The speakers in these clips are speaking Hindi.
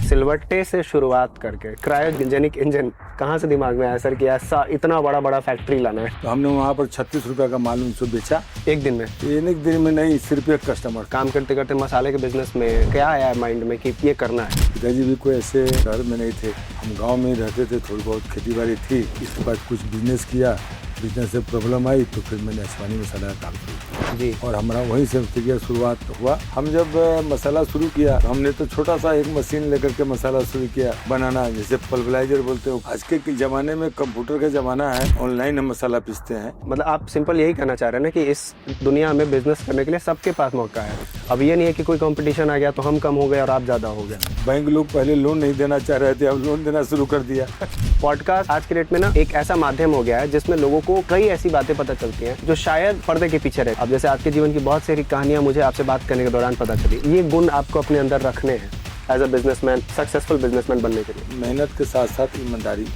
सिलवट्टे से शुरुआत करके क्रायोजेनिक इंजन कहाँ से दिमाग में आया सर कि ऐसा इतना बड़ा बड़ा फैक्ट्री लाना है? तो हमने वहाँ पर 36 रुपए का माल उनसे बेचा एक दिन में? एक दिन में नहीं, सिर्फ एक कस्टमर। काम करते करते मसाले के बिजनेस में क्या आया माइंड में कि ये करना है? पिताजी भी कोई ऐसे शहर में नहीं थे, हम गाँव में ही रहते थे, थोड़ी बहुत खेती बाड़ी थी। इसके बाद कुछ बिजनेस किया, बिजनेस से प्रॉब्लम आई तो फिर मैंने अश्वानी मसाला का काम शुरू किया जी। और हमारा वहीं से शुरुआत हुआ। हम जब मसाला शुरू किया तो हमने तो छोटा सा एक मशीन लेकर के मसाला शुरू किया बनाना, जैसे पल्वराइजर बोलते हो। आज के जमाने में कंप्यूटर का जमाना है, ऑनलाइन हम मसाला पीसते हैं। मतलब आप सिंपल यही कहना चाह रहे हैं ना कि इस दुनिया में बिजनेस करने के लिए सबके पास मौका है। अब ये नहीं है कि कोई कंपटीशन आ गया तो हम कम हो गए और आप ज्यादा हो गए। बैंक लोग पहले लोन नहीं देना चाह रहे थे, अब लोन देना शुरू कर दिया। पॉडकास्ट आज के डेट में ना एक ऐसा माध्यम हो गया है जिसमें लोगों को कई ऐसी बातें पता चलती हैं जो शायद पर्दे के पीछे रहे। अब जैसे आपके जीवन की बहुत सारी कहानियां मुझे आपसे बात करने के दौरान पता चली। ये गुण आपको अपने अंदर रखने हैं as a businessman, successful businessman बनने के लिए। मेहनत के साथ साथ ईमानदारी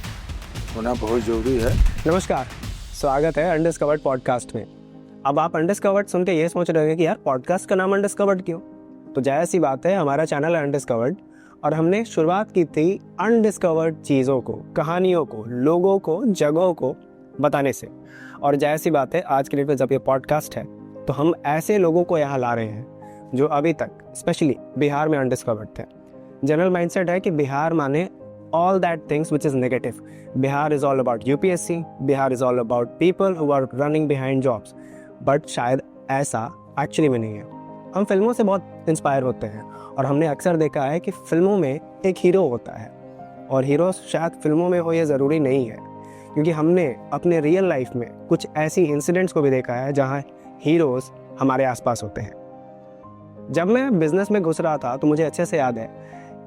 होना बहुत जरूरी है। नमस्कार, स्वागत है अनडिस्कवर्ड पॉडकास्ट में। अब आप अनडिस्कवर्ड सुन के ये सोच रहे हैं कि यार पॉडकास्ट का नाम अनडिस्कवर्ड क्यों? तो जाहिर सी बात है, हमारा चैनल है अनडिस्कवर्ड और हमने शुरुआत की थी अनडिस्कवर्ड चीज़ों को, कहानियों को, लोगों को, जगहों को बताने से। और जाहिर सी बात है, आज के डेट में जब ये पॉडकास्ट है तो हम ऐसे लोगों को यहाँ ला रहे हैं जो अभी तक स्पेशली बिहार में अनडिस्कवर्ड थे। जनरल माइंडसेट है कि बिहार माने all that things which is negative. Bihar is all about UPSC, Bihar is all about people who are running behind jobs. But शायद ऐसा एक्चुअली में नहीं है। हम फिल्मों से बहुत इंस्पायर होते हैं और हमने अक्सर देखा है कि फिल्मों में एक हीरो होता है और हीरो शायद फिल्मों में हो ये ज़रूरी नहीं है, क्योंकि हमने अपने रियल लाइफ में कुछ ऐसी इंसिडेंट्स को भी देखा है जहाँ हीरोज़ हमारे आसपास होते हैं। जब मैं बिजनेस में घुस रहा था तो मुझे अच्छे से याद है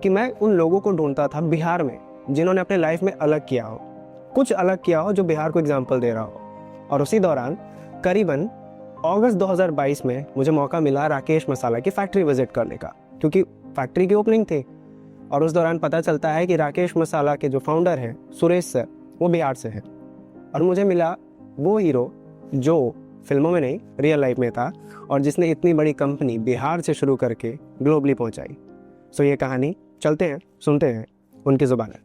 कि मैं उन लोगों को ढूंढता था बिहार में जिन्होंने अपने लाइफ में अलग किया हो, कुछ अलग किया हो जो बिहार को एग्जाम्पल दे रहा हो। और उसी दौरान करीबन अगस्त 2022 में मुझे मौका मिला राकेश मसाला की फैक्ट्री विजिट करने का, क्योंकि फैक्ट्री की ओपनिंग थी। और उस दौरान पता चलता है कि राकेश मसाला के जो फाउंडर हैं सुरेश सर, वो बिहार से हैं। और मुझे मिला वो हीरो जो फिल्मों में नहीं रियल लाइफ में था और जिसने इतनी बड़ी कंपनी बिहार से शुरू करके ग्लोबली पहुंचाई। सो ये कहानी चलते हैं, सुनते हैं उनकी जुबान है।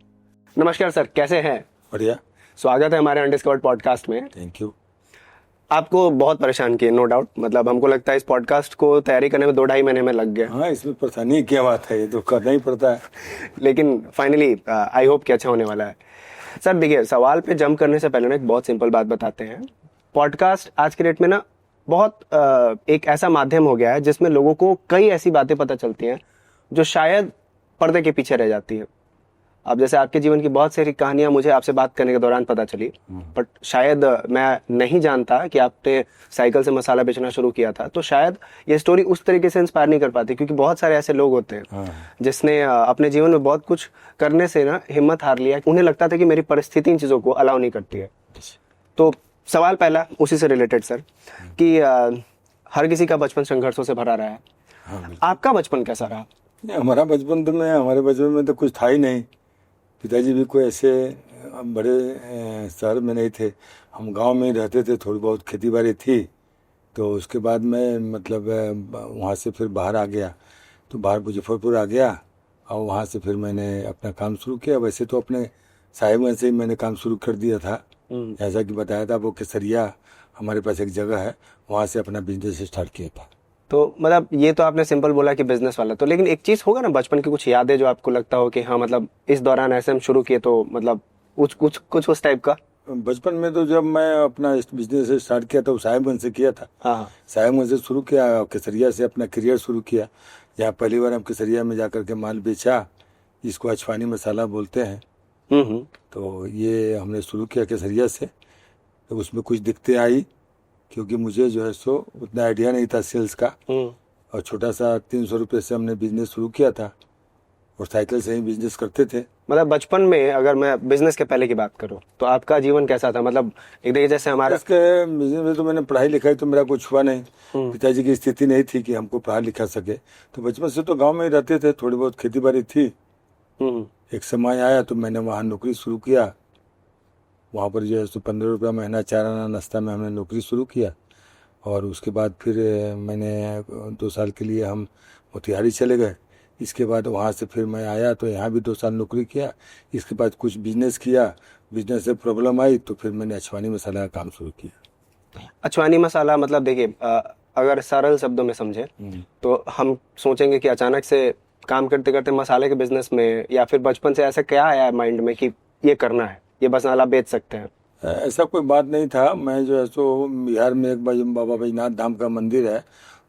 नमस्कार सर, कैसे हैं? बढ़िया, स्वागत है हमारे अनडिस्कवर्ड पॉडकास्ट में। Thank you. आपको बहुत परेशान किए, नो डाउट। मतलब हमको लगता है इस पॉडकास्ट को तैयारी करने में 2-2.5 महीने में लग गया। हाँ, इसमें परेशानी क्या बात है, ये तो करना ही पड़ता है। लेकिन फाइनली आई होप कि अच्छा होने वाला है। सर देखिए, सवाल पे जंप करने से पहले ना एक बहुत सिंपल बात बताते हैं। पॉडकास्ट आज के डेट में ना बहुत एक ऐसा माध्यम हो गया है जिसमें लोगों को कई ऐसी बातें पता चलती हैं जो शायद पर्दे के पीछे रह जाती है। अब जैसे आपके जीवन की बहुत सारी कहानियां मुझे आपसे बात करने के दौरान पता चली, बट शायद मैं नहीं जानता कि आपने साइकिल से मसाला बेचना शुरू किया था, तो शायद ये स्टोरी उस तरीके से इंस्पायर नहीं कर पाती, क्योंकि बहुत सारे ऐसे लोग होते हैं जिसने अपने जीवन में बहुत कुछ करने से ना हिम्मत हार लिया। उन्हें लगता था कि मेरी परिस्थिति इन चीज़ों को अलाउ नहीं करती है। तो सवाल पहला उसी से रिलेटेड सर, कि हर किसी का बचपन संघर्षों से भरा रहा है। आपका बचपन कैसा रहा? हमारे बचपन में तो कुछ था ही नहीं। पिताजी भी कोई ऐसे बड़े शहर में नहीं थे, हम गांव में ही रहते थे, थोड़ी बहुत खेती बाड़ी थी। तो उसके बाद मैं मतलब वहाँ से फिर बाहर आ गया, तो बाहर मुजफ्फरपुर आ गया और वहाँ से फिर मैंने अपना काम शुरू किया। वैसे तो अपने साहिबगंज से ही मैंने काम शुरू कर दिया था, जैसा कि बताया था। वो केसरिया हमारे पास एक जगह है, वहाँ से अपना बिजनेस स्टार्ट किया था। तो मतलब ये तो आपने सिंपल बोला कि बिजनेस वाला, तो लेकिन एक चीज होगा ना बचपन की कुछ यादें जो आपको लगता हो कि हाँ मतलब इस दौरान ऐसे हम शुरू किए, तो मतलब कुछ उस टाइप का। बचपन में तो जब मैं अपना बिजनेस स्टार्ट किया था, साहिबगंज से किया था। हाँ, साहिबगंज से शुरू किया, केसरिया से अपना करियर शुरू किया। जहाँ पहली बार हम केसरिया में जाकर के माल बेचा, जिसको अश्वानी मसाला बोलते हैं। तो ये हमने शुरू किया केसरिया से। तो उसमें कुछ दिक्कतें आई, क्योंकि मुझे जो है सो उतना आइडिया नहीं था सेल्स का, और छोटा सा 300 रुपये से हमने बिजनेस शुरू किया था और साइकिल से ही बिजनेस करते थे। मतलब बचपन में अगर मैं बिजनेस के पहले की बात करूं तो आपका जीवन कैसा था? मतलब एक देखिए जैसे हमारा इसके बिजनेस में तो मैंने पढ़ाई लिखाई तो मेरा कुछ हुआ नहीं। पिताजी की स्थिति नहीं थी कि हमको पढ़ा लिखा सके, तो बचपन से तो गाँव में ही रहते थे, थोड़ी बहुत खेती बाड़ी थी। एक समय आया तो मैंने वहाँ नौकरी शुरू किया। वहाँ पर जो है सो 15 रुपया महीना चार आना नाश्ता में हमने नौकरी शुरू किया। और उसके बाद फिर मैंने 2 साल के लिए हम मोतिहारी चले गए। इसके बाद वहाँ से फिर मैं आया तो यहाँ भी 2 साल नौकरी किया। इसके बाद कुछ बिजनेस किया, बिजनेस से प्रॉब्लम आई तो फिर मैंने अछवानी मसाला का काम शुरू किया। अछवानी मसाला मतलब देखिए, अगर सरल शब्दों में समझे तो हम सोचेंगे कि अचानक से काम करते करते मसाले के बिजनेस में, या फिर बचपन से ऐसा क्या आया माइंड में कि ये करना है, ये मसाला बेच सकते हैं? ऐसा कोई बात नहीं था। मैं जो है सो बिहार में एक बाबा बैजनाथ धाम का मंदिर है,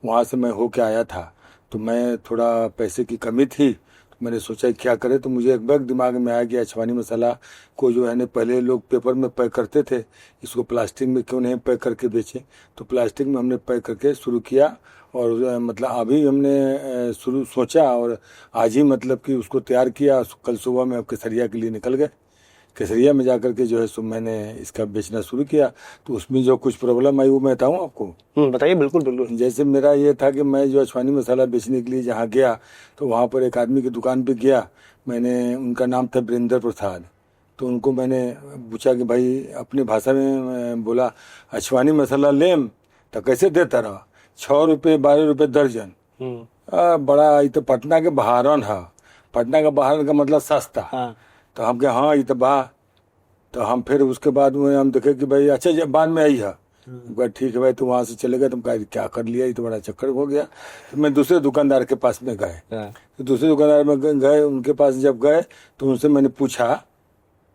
वहाँ से मैं होके आया था। तो मैं थोड़ा पैसे की कमी थी, तो मैंने सोचा क्या करे। तो मुझे एक बैग दिमाग में आ गया, अछवानी मसाला को जो है ना पहले लोग पेपर में पैक करते थे, इसको प्लास्टिक में क्यों नहीं पैक करके बेचें। तो प्लास्टिक में हमने पैक करके शुरू किया, और मतलब अभी हमने शुरू सोचा और आज ही मतलब कि उसको तैयार किया। कल सुबह में केसरिया के लिए निकल गए। केसरिया में जाकर के जो है सो मैंने इसका बेचना शुरू किया। तो उसमें जो कुछ प्रॉब्लम आई वो मैं बताऊँ आपको? बताइए। बिल्कुल बिल्कुल। जैसे मेरा ये था कि मैं जो अछवानी मसाला बेचने के लिए जहाँ गया तो वहाँ पर एक आदमी की दुकान पे गया। मैंने, उनका नाम था वीरेंद्र प्रसाद। तो उनको मैंने पूछा कि भाई, अपनी भाषा में बोला, अछवानी मसाला लेम तो कैसे देता रहा? 6 रुपये 12 रुपये दर्जन। बड़ा, ये तो पटना के बहारन है। पटना का बहारन का मतलब सस्ता। हाँ। तो हम कहे हाँ ये तो बा। तो हम फिर उसके बाद में हम देखे कि भाई अच्छा जब बाद में आई है, ठीक है भाई। तो वहाँ से चले गए। तुम कहा क्या कर लिया, ये तो बड़ा चक्कर हो गया। तो मैं दूसरे दुकानदार के पास में गए। तो दूसरे दुकानदार में गए, उनके पास जब गए तो उनसे मैंने पूछा,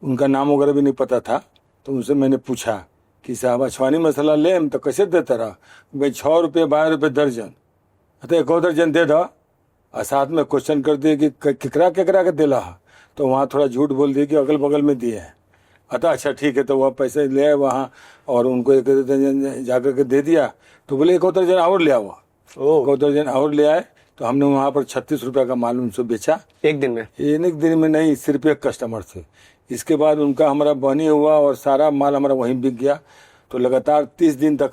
उनका नाम वगैरह भी नहीं पता था। तो उनसे मैंने पूछा कि साहब अछवानी मसाला ले तो कैसे देता रहा? भाई 6 रुपये 12 रुपये दर्जन। तो 1 दर्जन दे दो। और साथ में क्वेश्चन कर दिए कि केकरा केकरा के दिला है। तो वहाँ थोड़ा झूठ बोल दिए कि अगल बगल में दिए हैं। अतः अच्छा ठीक है। तो वह पैसे ले आए वहाँ, और उनको 1 दर्जन जाकर के दे दिया। तो बोले 1 दर्जन और ले आओ। 1 दर्जन और ले आए। तो हमने वहाँ पर 36 रुपये का माल उनसे बेचा। एक दिन में? एक दिन में नहीं, सिर्फ एक कस्टमर से। इसके बाद उनका हमारा बनी हुआ और सारा माल हमारा वहीं बिक गया। तो लगातार 3 दिन तक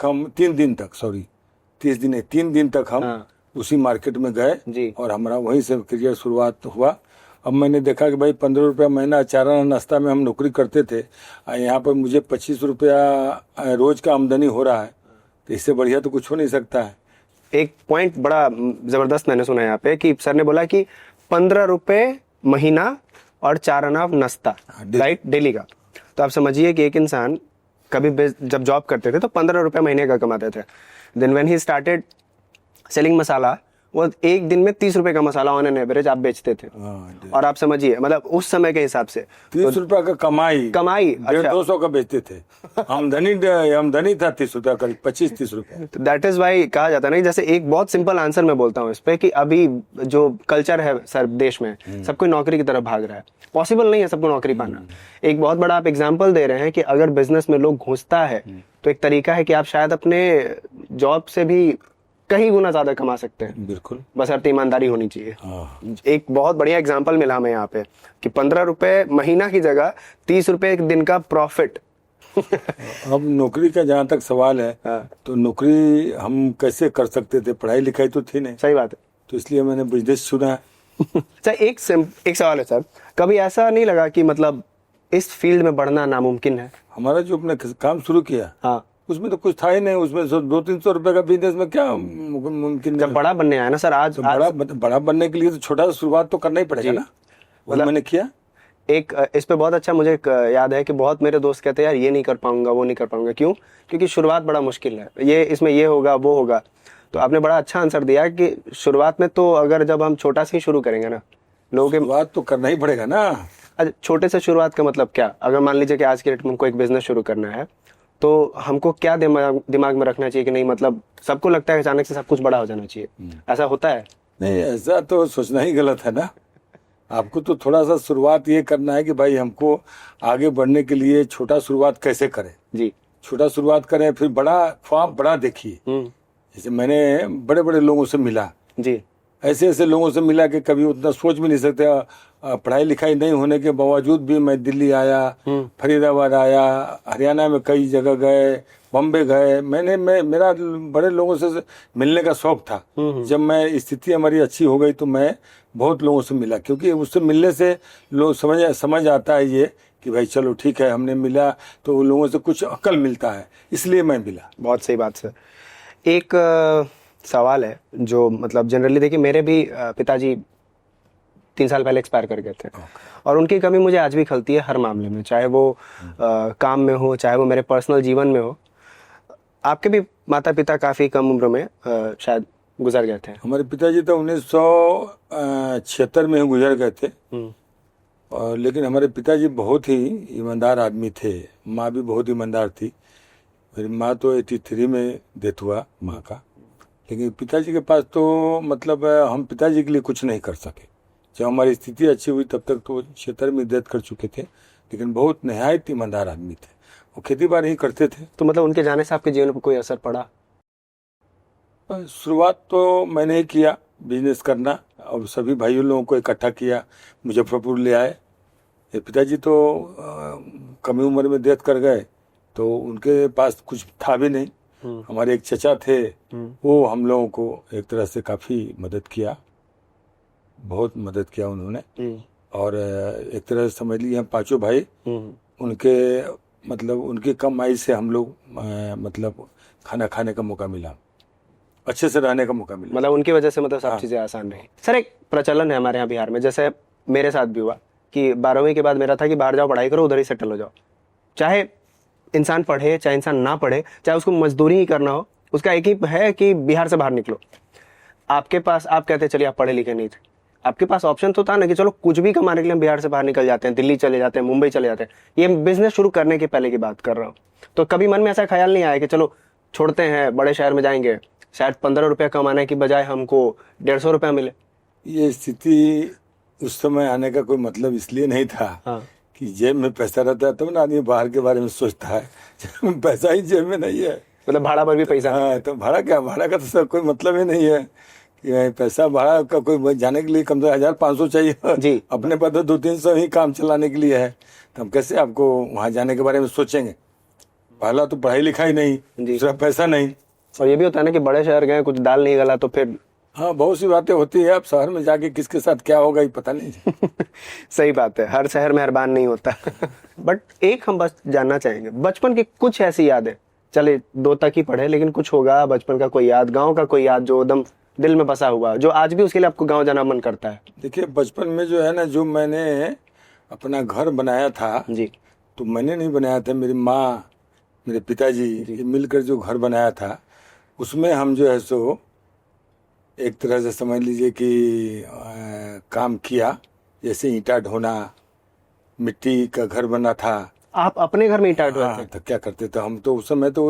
हम उसी मार्केट में गए और हमारा वहीं से करियर शुरुआत हुआ। अब मैंने देखा कि भाई 15 रुपया महीना चाराना नाश्ता में हम नौकरी करते थे, यहाँ पर मुझे 25 रुपया रोज का आमदनी हो रहा है। तो इससे बढ़िया तो कुछ हो नहीं सकता है। एक पॉइंट बड़ा जबरदस्त मैंने सुना यहाँ पे कि सर ने बोला कि 15 रुपए महीना और 4 आना नाश्ता, राइट, डेली का। तो आप समझिए कि एक इंसान कभी जब जॉब करते थे तो 15 रुपए महीने का कमाते थे। Then when he started selling masala, वो एक दिन में 30 रुपए का मसाला ऑन एन एवरेज आप बेचते थे। और आप समझिए मतलब उस समय के हिसाब से 30 रुपया का कमाई 150 का बेचते थे। आमदनी था 30 रुपया का, 25-30 रुपया। दैट इज वाई कहा जाता है ना, जैसे एक बहुत सिंपल आंसर मैं बोलता हूँ इस पे कि अभी जो कल्चर है सर देश में, सब कोई नौकरी की तरफ भाग रहा है। पॉसिबल नहीं है सबको नौकरी पाना। एक बहुत बड़ा आप एग्जाम्पल दे रहे हैं कि अगर बिजनेस में लोग घुसता है तो एक तरीका है कि आप शायद अपने जॉब से भी कहीं गुना ज्यादा कमा सकते हैं। बिल्कुल, बशर्ते ईमानदारी होनी चाहिए। एक बहुत बढ़िया एग्जांपल मिला हमें यहाँ पे कि 15 रुपए महीना की जगह 30 रुपए एक दिन का प्रॉफिट। अब नौकरी का जहाँ तक सवाल है, तो नौकरी हम कैसे कर सकते थे? पढ़ाई लिखाई तो थी नहीं। सही बात है। तो इसलिए मैंने बिजनेस चुना। सर एक सवाल है सर, कभी ऐसा नहीं लगा कि मतलब इस फील्ड में बढ़ना नामुमकिन है? हमारा जो अपने काम शुरू किया, उसमें तो कुछ था ही नहीं। उसमें 200-300 रुपए का बिजनेस में क्या मुमकिन? जब बड़ा बनने आया ना सर, आज तो बड़ा बनने के लिए तो छोटा सा शुरुआत तो करना ही पड़ेगा ना। मतलब मैंने किया। एक इस पे बहुत अच्छा मुझे याद है कि बहुत मेरे दोस्त कहते हैं यार ये नहीं कर पाऊंगा, वो नहीं कर पाऊंगा। क्यों? क्योंकि शुरुआत बड़ा मुश्किल है, ये इसमें ये होगा वो होगा। तो आपने बड़ा अच्छा आंसर दिया कि शुरुआत में तो अगर जब हम छोटा से ही शुरू करेंगे ना, लोगों के शुरुआत तो करना ही पड़ेगा ना। अच्छा, छोटे से शुरुआत का मतलब क्या? अगर मान लीजिए कि आज के डेट में हमको एक बिजनेस शुरू करना है तो हमको क्या दिमाग में रखना चाहिए कि नहीं, मतलब सबको लगता है अचानक से सब कुछ बड़ा हो जाना चाहिए, ऐसा होता है? नहीं, ऐसा तो सोचना ही गलत है ना। आपको तो थोड़ा सा शुरुआत ये करना है कि भाई हमको आगे बढ़ने के लिए छोटा शुरुआत कैसे करें। जी, छोटा शुरुआत करें, फिर बड़ा ख्वाब बड़ा देखिए। जैसे मैंने बड़े बड़े लोगों से मिला जी, ऐसे ऐसे लोगों से मिला कि कभी उतना सोच भी नहीं सकते। पढ़ाई लिखाई नहीं होने के बावजूद भी मैं दिल्ली आया, फरीदाबाद आया, हरियाणा में कई जगह गए, बॉम्बे गए। मेरा बड़े लोगों से मिलने का शौक था। जब मैं स्थिति हमारी अच्छी हो गई तो मैं बहुत लोगों से मिला, क्योंकि उससे मिलने से लोग समझ आता है ये कि भाई चलो ठीक है, हमने मिला तो उन लोगों से कुछ अक्ल मिलता है, इसलिए मैं मिला। बहुत सही बात सर। एक सवाल है जो मतलब जनरली देखिए, मेरे भी पिताजी 3 साल पहले एक्सपायर कर गए थे। और उनकी कमी मुझे आज भी खलती है हर मामले में, चाहे वो काम में हो, चाहे वो मेरे पर्सनल जीवन में हो। आपके भी माता पिता काफ़ी कम उम्र में शायद गुजर गए थे। हमारे पिताजी तो 1976 में गुजर गए थे। और लेकिन हमारे पिताजी बहुत ही ईमानदार आदमी थे। माँ भी बहुत ईमानदार थी। मेरी माँ तो 83 में डेथ हुआ माँ का। लेकिन पिताजी के पास तो मतलब हम पिताजी के लिए कुछ नहीं कर सके। जब हमारी स्थिति अच्छी हुई तब तक तो 76 में डेथ कर चुके थे। लेकिन बहुत नहायत ईमानदार आदमी थे। वो खेती बाड़ी ही करते थे। तो मतलब उनके जाने से आपके जीवन पर कोई असर पड़ा? शुरुआत तो मैंने ही किया बिजनेस करना, और सभी भाइयों लोगों को इकट्ठा किया, मुजफ्फरपुर ले आए। ये पिताजी तो कम उम्र में डेथ कर गए, तो उनके पास कुछ था भी नहीं। हमारे एक चचा थे, वो हम लोगों को एक तरह से काफ़ी मदद किया, बहुत मदद किया उन्होंने। और एक तरह से समझ लीजिए हम पांचों भाई, उनके मतलब उनकी कमाई से हम लोग मतलब खाना खाने का मौका मिला, अच्छे से रहने का मौका मिला। मतलब उनकी वजह से मतलब सब चीज़ें आसान रही। सर, एक प्रचलन है हमारे यहाँ बिहार में, जैसे मेरे साथ भी हुआ कि 12वीं के बाद मेरा था कि बाहर जाओ, पढ़ाई करो, उधर ही सेटल हो जाओ। चाहे इंसान पढ़े, चाहे इंसान ना पढ़े, चाहे उसको मजदूरी ही करना हो, उसका एक ही है कि बिहार से बाहर निकलो। आपके पास, आप कहते चलिए आप पढ़े लिखे नहीं थे, आपके पास ऑप्शन तो था ना कि चलो कुछ भी कमाने के लिए हम बिहार से बाहर निकल जाते हैं, दिल्ली चले जाते हैं, मुंबई चले जाते हैं। ये बिजनेस शुरू करने के पहले की बात कर रहा हूँ। तो कभी मन में ऐसा ख्याल नहीं आया कि चलो छोड़ते हैं, बड़े शहर में जाएंगे, शायद 15 रुपया कमाने की बजाय हमको 150 रुपया मिले? ये स्थिति उस समय आने का कोई मतलब इसलिए नहीं था कि जेब में पैसा रहता है तब ना आदमी बाहर के बारे में सोचता है। पैसा ही जेब में नहीं है, मतलब भाड़ा पर भी पैसा। हाँ, तो भाड़ा क्या, भाड़ा का तो सर कोई मतलब ही नहीं है कि पैसा भाड़ा का कोई जाने के लिए कम से कम 1500 चाहिए जी। अपने पास तो 200-300 ही काम चलाने के लिए है। तो हम कैसे आपको वहाँ जाने के बारे में सोचेंगे? पहला तो पढ़ाई लिखाई नहीं, दूसरा पैसा नहीं। और ये भी होता है ना कि बड़े शहर गए, कुछ दाल नहीं गला तो फिर हाँ, बहुत सी बातें होती है। अब शहर में जाके किसके साथ क्या होगा ये पता नहीं। सही बात है, हर शहर मेहरबान नहीं होता। बट एक हम बस जानना चाहेंगे, बचपन की कुछ ऐसी यादें, चले 2 तक ही पढ़े, लेकिन कुछ होगा बचपन का कोई याद, गांव का कोई याद जो एकदम दिल में बसा हुआ, जो आज भी उसके लिए आपको गांव जाना मन करता है? देखिए, बचपन में जो है ना, जो मैंने अपना घर बनाया था जी, तो मैंने नहीं बनाया था, मेरी माँ, मेरे पिताजी मिलकर जो घर बनाया था, उसमें हम जो है सो एक तरह से समझ लीजिए कि काम किया। जैसे ईंटा ढोना, मिट्टी का घर बना था। आप अपने घर में ईंटा ढोते थे? तो क्या करते थे हम तो उस समय 2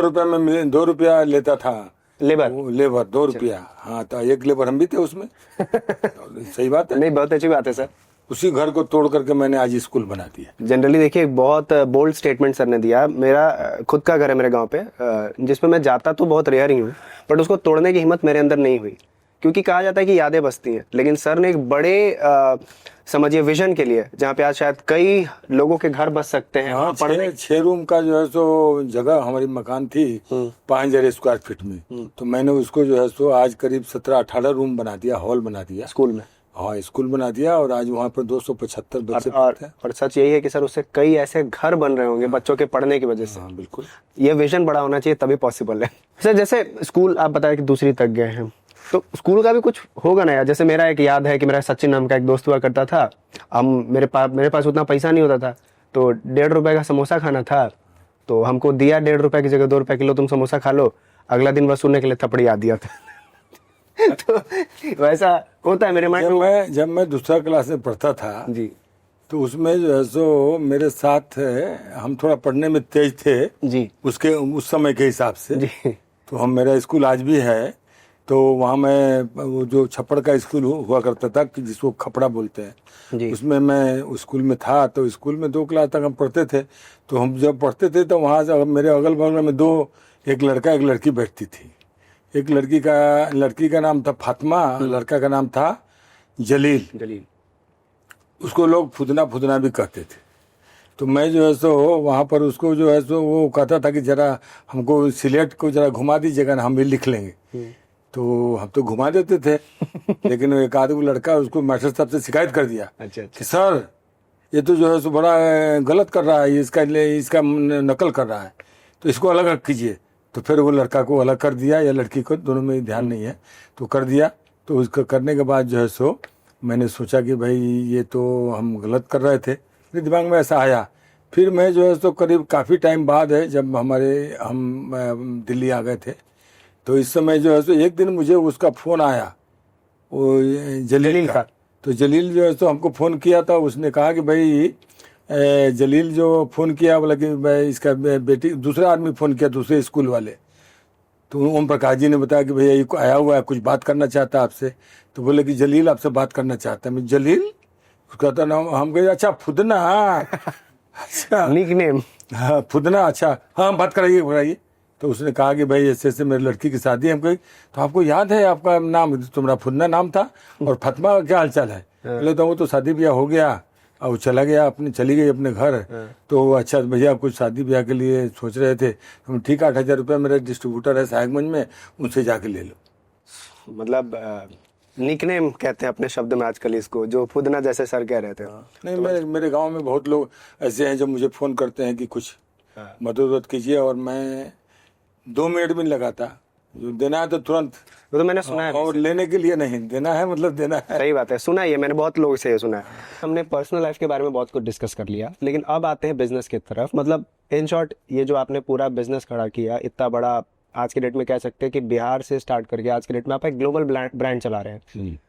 रुपया में 2 रुपया लेता था लेबर 2 रुपया। हाँ, तो एक लेबर हम भी थे उसमें। सही बात है, नहीं, बहुत अच्छी बात है सर। उसी घर को तोड़ करके मैंने आज स्कूल बना दिया। जनरली देखिए, बहुत बोल्ड स्टेटमेंट सर ने दिया। मेरा खुद का घर है मेरे गांव पे, जिसमें मैं जाता तो बहुत रेयर ही हूँ, बट उसको तोड़ने की हिम्मत मेरे अंदर नहीं हुई, क्योंकि कहा जाता है कि यादें बसती हैं। लेकिन सर ने एक बड़े समझिए विजन के लिए, जहाँ पे आज शायद कई लोगों के घर बस सकते हैं। हाँ, 6 रूम का जो है सो जगह हमारी मकान थी 5000 स्क्वायर फीट में। तो मैंने उसको जो है सो आज करीब 17-18 रूम बना दिया, हॉल बना दिया स्कूल में। हाँ, स्कूल बना दिया, और आज वहाँ पर 275 बच्चे पढ़ते हैं। और सच यही है कि सर उससे कई ऐसे घर बन रहे होंगे बच्चों के पढ़ने की वजह से। हाँ, बिल्कुल। ये विजन बड़ा होना चाहिए, तभी पॉसिबल है। सर, जैसे स्कूल आप बताया कि दूसरी तक गए हैं, तो स्कूल का भी कुछ होगा ना यार? जैसे मेरा एक याद है कि मेरा सचिन नाम का एक दोस्त हुआ करता था। मेरे पास उतना पैसा नहीं होता था, तो 1.5 रुपए का समोसा खाना था, तो हमको दिया 1.5 रुपए की जगह 2 रुपए किलो, तुम समोसा खा लो। अगला दिन वसूलने के लिए थपड़ी याद दिया था। तो वैसा होता है मेरे माइंड में। जब मैं दूसरा क्लास में पढ़ता था जी, तो उसमें जो है सो मेरे साथ हम थोड़ा पढ़ने में तेज थे जी, उसके उस समय के हिसाब से। जी। तो हम, मेरा स्कूल आज भी है, तो वहाँ मैं वो जो छप्पड़ का स्कूल हुआ करता था कि जिसको खपड़ा बोलते हैं जी, उसमें मैं उस स्कूल में था। तो स्कूल में 2 क्लास तक हम पढ़ते थे। तो हम जब पढ़ते थे तो वहाँ से मेरे अगल बगल में एक लड़का एक लड़की बैठती थी। एक लड़की का नाम था फातिमा, लड़का का नाम था जलील। उसको लोग फुदना भी कहते थे। तो मैं जो है सो वहाँ पर उसको जो है सो वो कहता था कि जरा हमको सिलेट को जरा घुमा दीजिएगा ना, हम भी लिख लेंगे। तो हम तो घुमा देते थे। लेकिन एक आदमी लड़का उसको मास्टर साहब से शिकायत कर दिया कि सर ये तो जो है सो बड़ा गलत कर रहा है, इसका नकल कर रहा है, तो इसको अलग कीजिए। तो फिर वो लड़का को अलग कर दिया, या लड़की को, दोनों में ध्यान नहीं है, तो कर दिया। तो उसको करने के बाद जो है सो मैंने सोचा कि भाई ये तो हम गलत कर रहे थे, मेरे दिमाग में ऐसा आया। फिर मैं जो है तो करीब काफ़ी टाइम बाद है जब हम दिल्ली आ गए थे, तो इस समय जो है तो एक दिन मुझे उसका फ़ोन आया, वो जलील का। तो जलील जो है तो हमको फ़ोन किया था, उसने कहा कि भाई जलील जो फ़ोन किया बोला कि भाई इसका बेटी, दूसरा आदमी फ़ोन किया, दूसरे स्कूल वाले। तो ओम प्रकाश जी ने बताया कि भैया ये आया हुआ है, कुछ बात करना चाहता है आपसे। तो बोले कि जलील आपसे बात करना चाहता है। मैं जलील, उसका तो नाम, हम कहे अच्छा फुदना, अच्छा निकनेम। हाँ फुदना, अच्छा हाँ बात कराइए कराइए। तो उसने कहा कि भाई ऐसे ऐसे मेरी लड़की की शादी है। हम कही तो आपको याद है आपका नाम, तुम्हारा फुदना नाम था, और फतमा क्या हाल चाल है? बोले तो वो तो शादी ब्याह हो गया और वो चला गया, चली गई अपने घर। तो अच्छा भैया कुछ शादी ब्याह के लिए सोच रहे थे। हम ठीक 8,000 रुपये मेरा डिस्ट्रीब्यूटर है साहेबगंज में, उनसे जाके ले लो। मतलब निकनेम कहते हैं अपने शब्द में आजकल इसको, जो फुदना जैसे सर कह रहे थे। नहीं, मेरे गांव में बहुत लोग ऐसे हैं जो मुझे फ़ोन करते हैं कि कुछ मदद कीजिए, और मैं 2 मिनट भी नहीं लगाता, जो देना है तो तुरंत। वो तो मैंने सुना है, और लेने के लिए नहीं, देना है मतलब देना है। सही बात है, सुना है ये मैंने बहुत लोगों से ये सुना है। हमने पर्सनल लाइफ के बारे में बहुत कुछ डिस्कस कर लिया, लेकिन अब आते हैं बिजनेस की तरफ। मतलब इन शॉर्ट, ये जो आपने पूरा बिजनेस खड़ा किया, इतना बड़ा, आज के डेट में कह सकते हैं कि बिहार से स्टार्ट करके आज के डेट में आप एक ग्लोबल ब्रांड चला रहे हैं।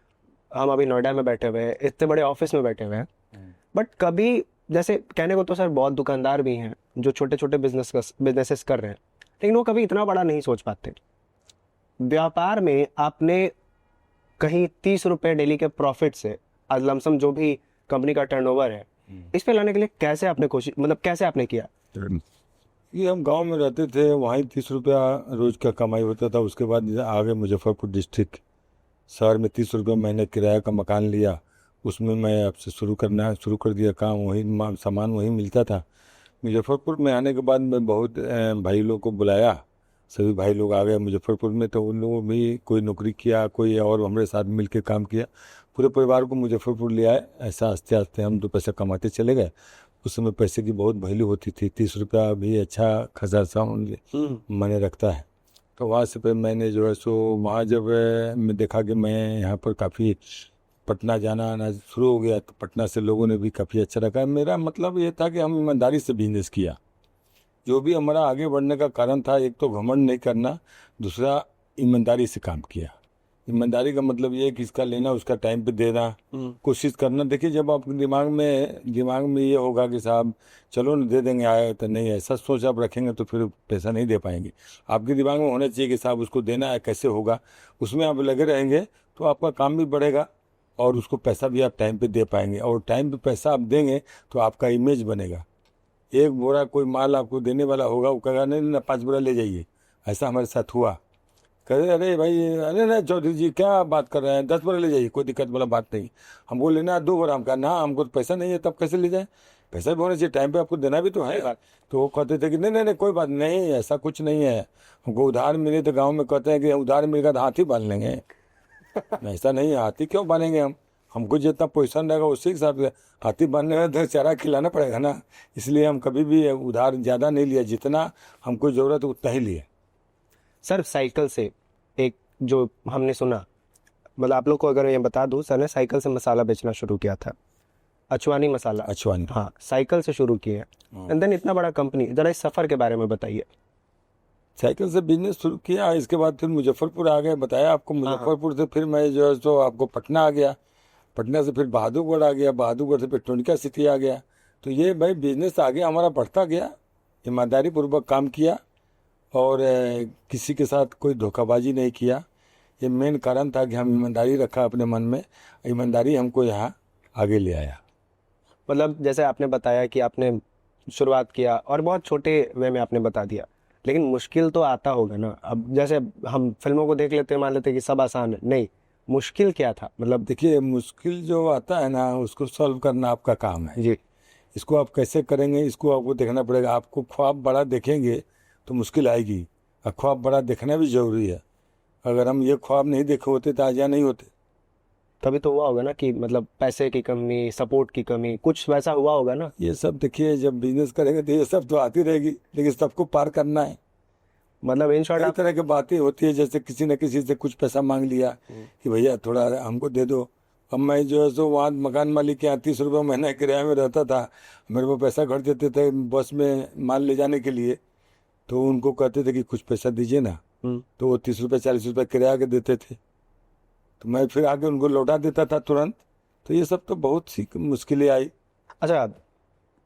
हम अभी नोएडा में बैठे हुए हैं, इतने बड़े ऑफिस में बैठे हुए हैं, बट कभी जैसे कहने को तो सर बहुत दुकानदार भी हैं जो छोटे छोटे बिजनेसेस कर रहे हैं, लेकिन वो कभी इतना बड़ा नहीं सोच पाते। व्यापार में आपने कहीं 30 रुपए डेली के प्रॉफिट से आज लमसम जो भी कंपनी का टर्नओवर है, इस पे लाने के लिए कैसे आपने कोशिश, मतलब कैसे आपने किया? ये हम गांव में रहते थे, वहाँ ही 30 रुपया रोज का कमाई होता था। उसके बाद आगे मुजफ्फरपुर डिस्ट्रिक्ट शहर में 30 रुपये महीने किराया का मकान लिया, उसमें मैं अब से शुरू कर दिया काम। वही सामान वहीं मिलता था। मुजफ्फरपुर में आने के बाद मैं बहुत भाई लोग को बुलाया, सभी भाई लोग आ गए मुजफ्फरपुर में। तो उन लोगों भी कोई नौकरी किया, कोई और हमारे साथ मिल के काम किया, पूरे परिवार को मुजफ्फरपुर ले आए। ऐसा आस्ते आस्ते हम 2 पैसे कमाते चले गए। उस समय पैसे की बहुत वैल्यू होती थी, 30 रुपया भी अच्छा खासा सा मायने रखता है। तो वहाँ से फिर मैंने जो है सो वहाँ जब मैं देखा कि मैं यहाँ पर काफ़ी पटना जाना आना शुरू हो गया, तो पटना से लोगों ने भी काफ़ी अच्छा रखा। मेरा मतलब ये था कि हम ईमानदारी से बिजनेस किया। जो भी हमारा आगे बढ़ने का कारण था, एक तो घमंड नहीं करना, दूसरा ईमानदारी से काम किया। ईमानदारी का मतलब ये है कि इसका लेना उसका टाइम पे देना, कोशिश करना। देखिए जब आपके दिमाग में ये होगा कि साहब चलो न दे देंगे, आया तो नहीं, ऐसा सोच आप रखेंगे तो फिर पैसा नहीं दे पाएंगे। आपके दिमाग में होना चाहिए कि साहब उसको देना है, कैसे होगा, उसमें आप लगे रहेंगे तो आपका काम भी बढ़ेगा और उसको पैसा भी आप टाइम पे दे पाएंगे। और टाइम पे पैसा आप देंगे तो आपका इमेज बनेगा। एक बोरा कोई माल आपको देने वाला होगा, वो कहेगा नहीं ना 5 बोरा ले जाइए। ऐसा हमारे साथ हुआ। कहे अरे भाई, अरे नहीं चौधरी जी क्या बात कर रहे हैं, 10 बोरा ले जाइए, कोई दिक्कत वाला बात नहीं। हमको लेना 2 बोरा। हम कहा ना, हमको तो पैसा नहीं है, तब कैसे ले जाए, पैसा भी होना चाहिए, टाइम पे आपको देना भी तो है। तो वो कहते थे कि नहीं नहीं नहीं कोई बात नहीं, ऐसा कुछ नहीं है, हमको उधार मिले। तो गाँव में कहते हैं कि उधार मिलेगा तो हाथी बांध लेंगे। ऐसा नहीं है, हाथी क्यों बांधेंगे हम, हमको जितना पोजीशन रहेगा उसी के हिसाब से। हाथी बांधने में तो चारा खिलाना पड़ेगा ना, इसलिए हम कभी भी उधार ज़्यादा नहीं लिया, जितना हमको ज़रूरत है उतना ही लिए। सर साइकिल से एक जो हमने सुना, मतलब आप लोग को अगर ये बता दूं, सर ने साइकिल से मसाला बेचना शुरू किया था, अचवानी मसाला। अचवानी, हाँ, साइकिल से शुरू किए, एंड देन इतना बड़ा कंपनी। जरा इस सफर के बारे में बताइए। साइकिल से बिजनेस शुरू किया, इसके बाद फिर मुजफ्फरपुर आ गए, बताया आपको। मुजफ्फरपुर से फिर मैं जो है तो आपको पटना आ गया, पटना से फिर बहादुरगढ़ आ गया, बहादुरगढ़ से फिर टोनिका सिटी आ गया। तो ये भाई बिजनेस आगे हमारा बढ़ता गया, ईमानदारी पूर्वक काम किया और किसी के साथ कोई धोखाबाजी नहीं किया। ये मेन कारण था कि हम ईमानदारी रखा अपने मन में, ईमानदारी हमको यहाँ आगे ले आया। मतलब जैसे आपने बताया कि आपने शुरुआत किया और बहुत छोटे वे में आपने बता दिया, लेकिन मुश्किल तो आता होगा ना। अब जैसे हम फिल्मों को देख लेते हैं, मान लेते हैं कि सब आसान है, नहीं, मुश्किल क्या था? मतलब देखिए मुश्किल जो आता है ना, उसको सॉल्व करना आपका काम है जी। इसको आप कैसे करेंगे, इसको आपको देखना पड़ेगा। आपको ख्वाब बड़ा देखेंगे तो मुश्किल आएगी, और ख्वाब बड़ा देखना भी जरूरी है। अगर हम ये ख्वाब नहीं देखे होते तो आज यहाँ नहीं होते। तभी तो हुआ होगा ना कि मतलब पैसे की कमी, सपोर्ट की कमी, कुछ वैसा हुआ होगा ना। ये सब देखिए जब बिजनेस करेंगे तो ये सब तो आती रहेगी, लेकिन सबको पार करना है। मतलब इन शॉर्ट कई तरह की बातें होती है, जैसे किसी न किसी से कुछ पैसा मांग लिया कि भैया थोड़ा हमको दे दो, अब मैं जो है सो वहाँ मकान मालिक के यहाँ 30 रुपये महीना किराया में रहता था, मेरे को पैसा खर्च देते थे बस में माल ले जाने के लिए, तो उनको कहते थे कि कुछ पैसा दीजिए ना, तो वो 30 रुपये 40 रुपये किराया के देते थे, तो मैं फिर आके उनको लौटा देता था तुरंत। तो ये सब तो बहुत सी मुश्किलें आई। अच्छा,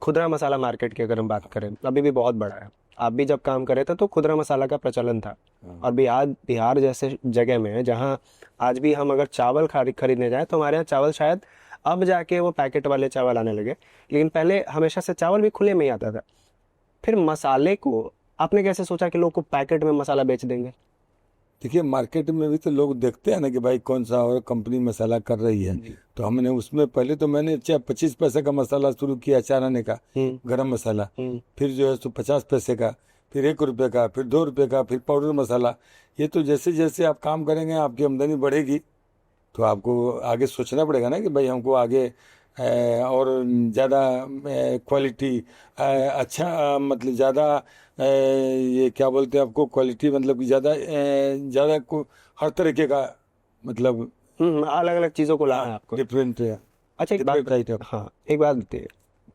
खुदरा मसाला मार्केट की अगर हम बात करें, अभी भी बहुत बड़ा है। आप भी जब काम करे थे तो खुदरा मसाला का प्रचलन था, और बिहार जैसे जगह में जहाँ आज भी हम अगर चावल खरीदने जाए तो हमारे यहाँ चावल शायद अब जाके वो पैकेट वाले चावल आने लगे, लेकिन पहले हमेशा से चावल भी खुले में ही आता था। फिर मसाले को आपने कैसे सोचा कि लोग को पैकेट में मसाला बेच देंगे? देखिए, मार्केट में भी तो लोग देखते हैं ना कि भाई कौन सा और कंपनी मसाला कर रही है, तो हमने उसमें पहले तो मैंने 25 पैसे का मसाला शुरू किया, 4 आने का गरम मसाला, फिर जो है तो 50 पैसे का, फिर 1 रुपये का, फिर 2 रुपये का, फिर पाउडर मसाला। ये तो जैसे जैसे आप काम करेंगे आपकी आमदनी बढ़ेगी, तो आपको आगे सोचना पड़ेगा ना कि भाई हमको आगे और ज़्यादा क्वालिटी अच्छा, मतलब ज़्यादा ये क्या बोलते हैं आपको, क्वालिटी मतलब कि ज़्यादा ज़्यादा को हर तरीके का, मतलब अलग अलग चीज़ों को लाना है आपको, डिफरेंट है। अच्छा एक बात बताइए, हाँ एक बात बताइए,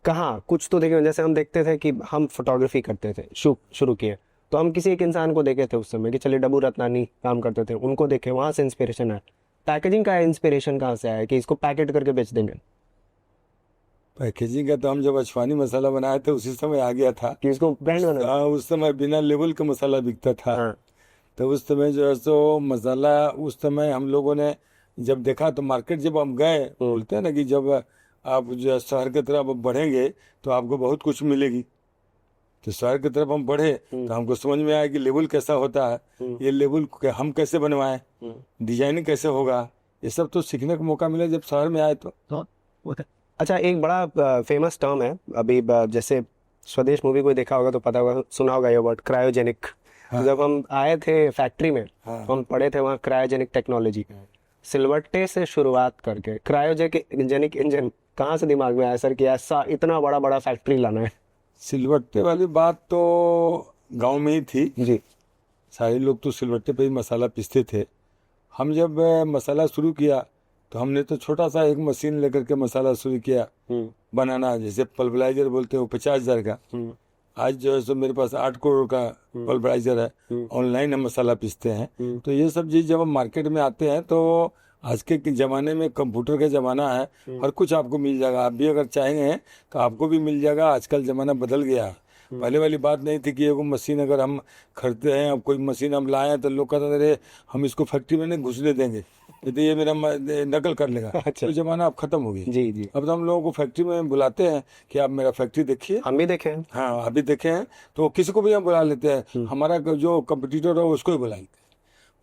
कहाँ कुछ तो देखिए, जैसे हम देखते थे कि हम फोटोग्राफी करते थे, शुरू किए तो हम किसी एक इंसान को देखे थे उस समय कि चलिए डब्बू रत्नानी काम करते थे, उनको देखे, वहाँ से इंस्पिरेशन है। पैकेजिंग का इंस्पिरेशन कहाँ से आया कि इसको पैकेट करके बेच देंगे? पैकेजिंग का तो हम जब अजवानी मसाला बनाए थे उसी समय आ गया था कि इसको ब्रांड बना। हाँ, उस समय बिना लेबल का मसाला बिकता था। हाँ। तो उस समय जो है सो मसाला, उस समय हम लोगों ने जब देखा तो मार्केट जब हम गए, बोलते हैं ना कि जब आप जो शहर की तरफ बढ़ेंगे तो आपको बहुत कुछ मिलेगी, तो शहर की तरफ हम बढ़े तो हमको समझ में आया कि लेबल कैसा होता है, ये लेबल हम कैसे बनवाएं, डिजाइनिंग कैसे होगा, ये सब तो सीखने का मौका मिला जब शहर में आए तो। अच्छा, एक बड़ा फेमस टर्म है अभी, जैसे स्वदेश मूवी कोई देखा होगा तो पता होगा, सुना होगा ये वर्ड, क्रायोजेनिक। हाँ। जब हम आए थे फैक्ट्री में, हाँ। तो हम पढ़े थे वहाँ क्रायोजेनिक टेक्नोलॉजी, सिलवट्टे से शुरुआत करके क्रायोजेनिक इंजन कहाँ से दिमाग में आया सर कि ऐसा इतना बड़ा बड़ा फैक्ट्री लाना है? सिलवट्टे वाली बात तो गांव में ही थी जी। सारे लोग तो सिलवट्टे पे ही मसाला पीसते थे। हम जब मसाला शुरू किया तो हमने तो छोटा सा एक मशीन लेकर के मसाला शुरू किया बनाना, जैसे पल्वराइजर बोलते हैं, 50,000 का। आज जो है सो मेरे पास 8 करोड़ का पल्वराइजर है, ऑनलाइन हम मसाला पीसते हैं। तो ये सब चीज जब हम मार्केट में आते हैं तो आज के जमाने में कंप्यूटर का जमाना है, हर कुछ आपको मिल जाएगा, आप भी अगर चाहेंगे तो आपको भी मिल जाएगा। आजकल जमाना बदल गया, पहले वाली बात नहीं थी कि एगो मशीन अगर हम खरीदते हैं, अब कोई मशीन हम लाए तो लोग कहते थे हम इसको फैक्ट्री में नहीं घुसने देंगे, तो ये मेरा नकल कर लेगा। अच्छा। तो जमाना अब खत्म हो गया। जी जी। अब तो हम लोगों को फैक्ट्री में बुलाते हैं कि आप मेरा फैक्ट्री देखिए। हम भी देखे हैं। हाँ, अभी देखे हैं, तो किसी को भी हम बुला लेते हैं, हमारा जो कंपटीटर है उसको ही बुलाएंगे,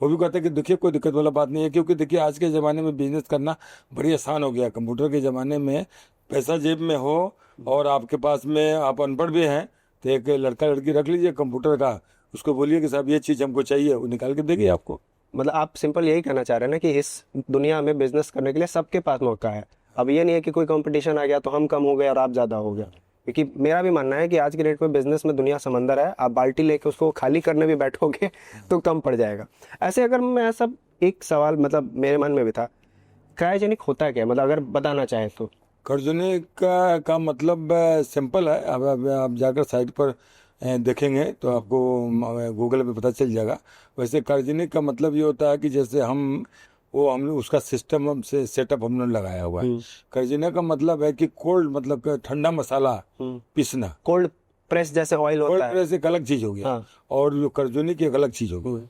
वो भी कहते हैं कि देखिए कोई दिक्कत वाला बात नहीं है, क्योंकि देखिए आज के ज़माने में बिजनेस करना बड़ी आसान हो गया। कंप्यूटर के ज़माने में पैसा जेब में हो और आपके पास में आप अनपढ़ भी हैं तो एक लड़का लड़की रख लीजिए कंप्यूटर का, उसको बोलिए कि साहब ये चीज़ हमको चाहिए, वो निकाल के देगी आपको। मतलब आप सिंपल यही कहना चाह रहे हैं ना कि इस दुनिया में बिजनेस करने के लिए सबके पास मौका है। अब ये नहीं है कि कोई कंपटीशन आ गया तो हम कम हो गए और आप ज़्यादा हो गया, क्योंकि मेरा भी मानना है कि आज के डेट में बिजनेस में दुनिया समंदर है, आप बाल्टी लेके उसको खाली करने भी बैठोगे तो कम पड़ जाएगा। ऐसे अगर मैं सब एक सवाल मतलब मेरे मन में भी था, क्रायोजेनिक होता क्या, मतलब अगर बताना चाहे तो? क्रायोजेनिक का मतलब सिंपल है, अब आप जाकर साइट पर देखेंगे तो आपको गूगल पे पता चल जाएगा। वैसे क्रायोजेनिक का मतलब ये होता है कि जैसे हमने उसका सिस्टम हमसे सेटअप हमने लगाया हुआ है। क्रायोजेनिक का मतलब है कि कोल्ड, मतलब ठंडा मसाला पीसना। कोल्ड प्रेस जैसे ऑयल होता है, कोल्ड प्रेस एक अलग चीज हो गया। हाँ। और जो क्रायोजेनिक एक अलग चीज होगी।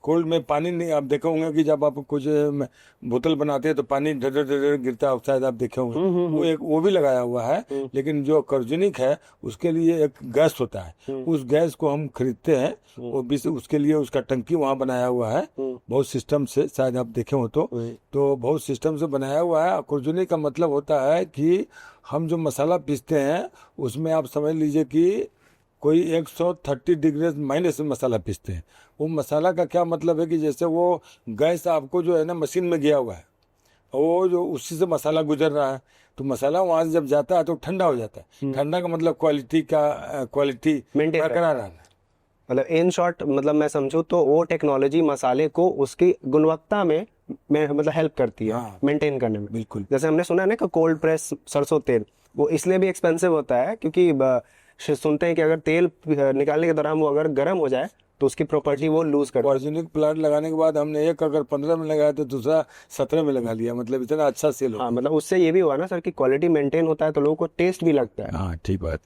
कोल्ड में पानी नहीं, आप देखे होंगे कि जब आप कुछ बोतल बनाते हैं तो पानी ढर ढर गिरता है, शायद आप देखे होंगे, वो भी लगाया हुआ है। लेकिन जो क्रायोजेनिक है उसके लिए एक गैस होता है, उस गैस को हम खरीदते हैं, वो भी उसके लिए उसका टंकी वहाँ बनाया हुआ है बहुत सिस्टम से, शायद आप देखे हो तो बहुत सिस्टम से बनाया हुआ है। क्रायोजेनिक का मतलब होता है कि हम जो मसाला पीसते हैं उसमें आप समझ लीजिए कि कोई 130 डिग्री माइनस में मसाला पीसते हैं। वो मसाला का क्या मतलब है कि जैसे वो गैस आपको जो है ना मशीन में गया हुआ है, वो जो उसी से मसाला गुजर रहा है, तो मसाला वहाँ से जब जाता है तो ठंडा हो जाता है। ठंडा का मतलब क्वालिटी बरकरार रहना। मतलब इन शॉर्ट, मतलब मैं समझूँ तो वो टेक्नोलॉजी मसाले को उसकी गुणवत्ता में में मतलब हेल्प करती है हाँ। मेंटेन करने में। बिल्कुल। जैसे हमने सुना है ना कि कोल्ड प्रेस सरसों तेल वो इसलिए भी एक्सपेंसिव होता है क्योंकि सुनते हैं कि अगर तेल निकालने के दौरान वो अगर गर्म हो जाए तो उसकी प्रॉपर्टी वो लूज कर। ऑर्गेनिक प्लांट लगाने के बाद हमने एक अगर 15 में लगाया तो दूसरा 17 में लगा लिया, मतलब इतना अच्छा सेल हो। हाँ मतलब उससे ये भी हुआ ना सर कि क्वालिटी मेंटेन होता है तो लोगों को टेस्ट भी लगता है। हाँ ठीक बात।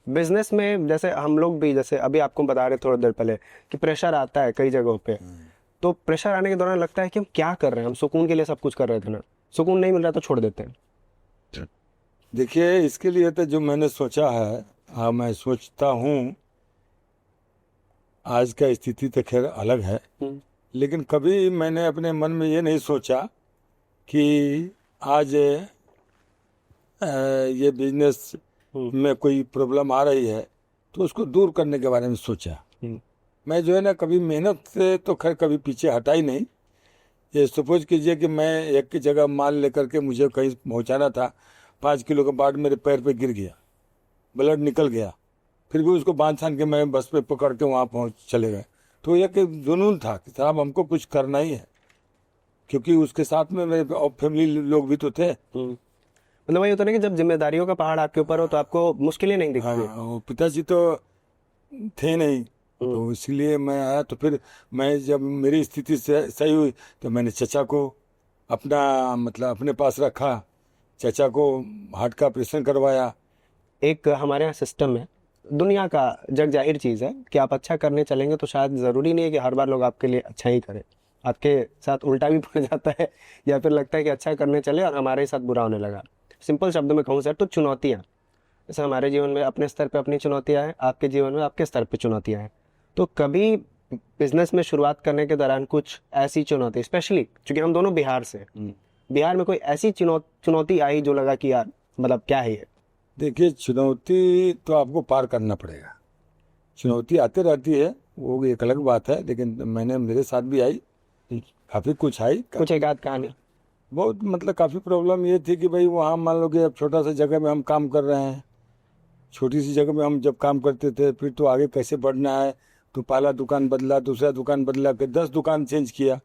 बिजनेस में जैसे हम लोग भी, जैसे अभी आपको बता रहे थोड़ी देर पहले कि प्रेशर आता है कई जगहों पे, तो प्रेशर आने के दौरान लगता है कि हम क्या कर रहे हैं, हम सुकून के लिए सब कुछ कर रहे थे ना, सुकून नहीं मिल रहा तो छोड़ देते हैं। देखिए इसके लिए तो जो मैंने सोचा है, हाँ मैं सोचता हूँ, आज का स्थिति तो खैर अलग है, लेकिन कभी मैंने अपने मन में ये नहीं सोचा कि आज ये बिजनेस में कोई प्रॉब्लम आ रही है तो उसको दूर करने के बारे में सोचा। मैं जो है ना कभी मेहनत से तो खैर कभी पीछे हटा ही नहीं। ये सपोज कीजिए कि मैं एक की जगह माल लेकर के मुझे कहीं पहुंचाना था, 5 किलो का बाट मेरे पैर पे गिर गया, ब्लड निकल गया, फिर भी उसको बांध छान के मैं बस पे पकड़ के वहाँ पहुँच चले गए। तो एक जुनून था कि साहब हमको कुछ करना ही है, क्योंकि उसके साथ में मेरे और फैमिली लोग भी तो थे। मतलब वही होता है ना कि जब जिम्मेदारियों का पहाड़ आपके ऊपर हो तो आपको मुश्किलें नहीं दिखती। हाँ, वो पिताजी तो थे नहीं, तो इसलिए मैं आया। तो फिर मैं जब मेरी स्थिति से सही हुई तो मैंने चचा को अपना मतलब अपने पास रखा, चचा को हार्ट का ऑपरेशन करवाया। एक हमारे यहाँ सिस्टम है, दुनिया का जग जाहिर चीज़ है कि आप अच्छा करने चलेंगे तो शायद ज़रूरी नहीं है कि हर बार लोग आपके लिए अच्छा ही करें, आपके साथ उल्टा भी पड़ जाता है या फिर लगता है कि अच्छा करने चले और हमारे साथ बुरा होने लगा। सिंपल शब्दों में कहूँ सर तो चुनौतियाँ, जैसे हमारे जीवन में अपने स्तर पे अपनी चुनौतियाँ हैं, आपके जीवन में आपके स्तर पे चुनौतियाँ हैं। तो कभी बिजनेस में शुरुआत करने के दौरान कुछ ऐसी चुनौती, स्पेशली क्योंकि हम दोनों बिहार से, बिहार में कोई ऐसी चुनौती आई जो लगा कि यार मतलब क्या है ये? देखिए चुनौती तो आपको पार करना पड़ेगा, चुनौती आती रहती है वो एक अलग बात है, लेकिन मेरे साथ भी आई, काफ़ी कुछ आई। कुछ एक आध कहानी। बहुत मतलब काफ़ी प्रॉब्लम ये थी कि भाई वहाँ मान लो कि अब छोटा सा जगह में हम काम कर रहे हैं, छोटी सी जगह में हम जब काम करते थे, फिर तो आगे कैसे बढ़ना है, तो पहला दुकान बदला, दूसरा दुकान बदला, फिर 10 दुकान चेंज किया।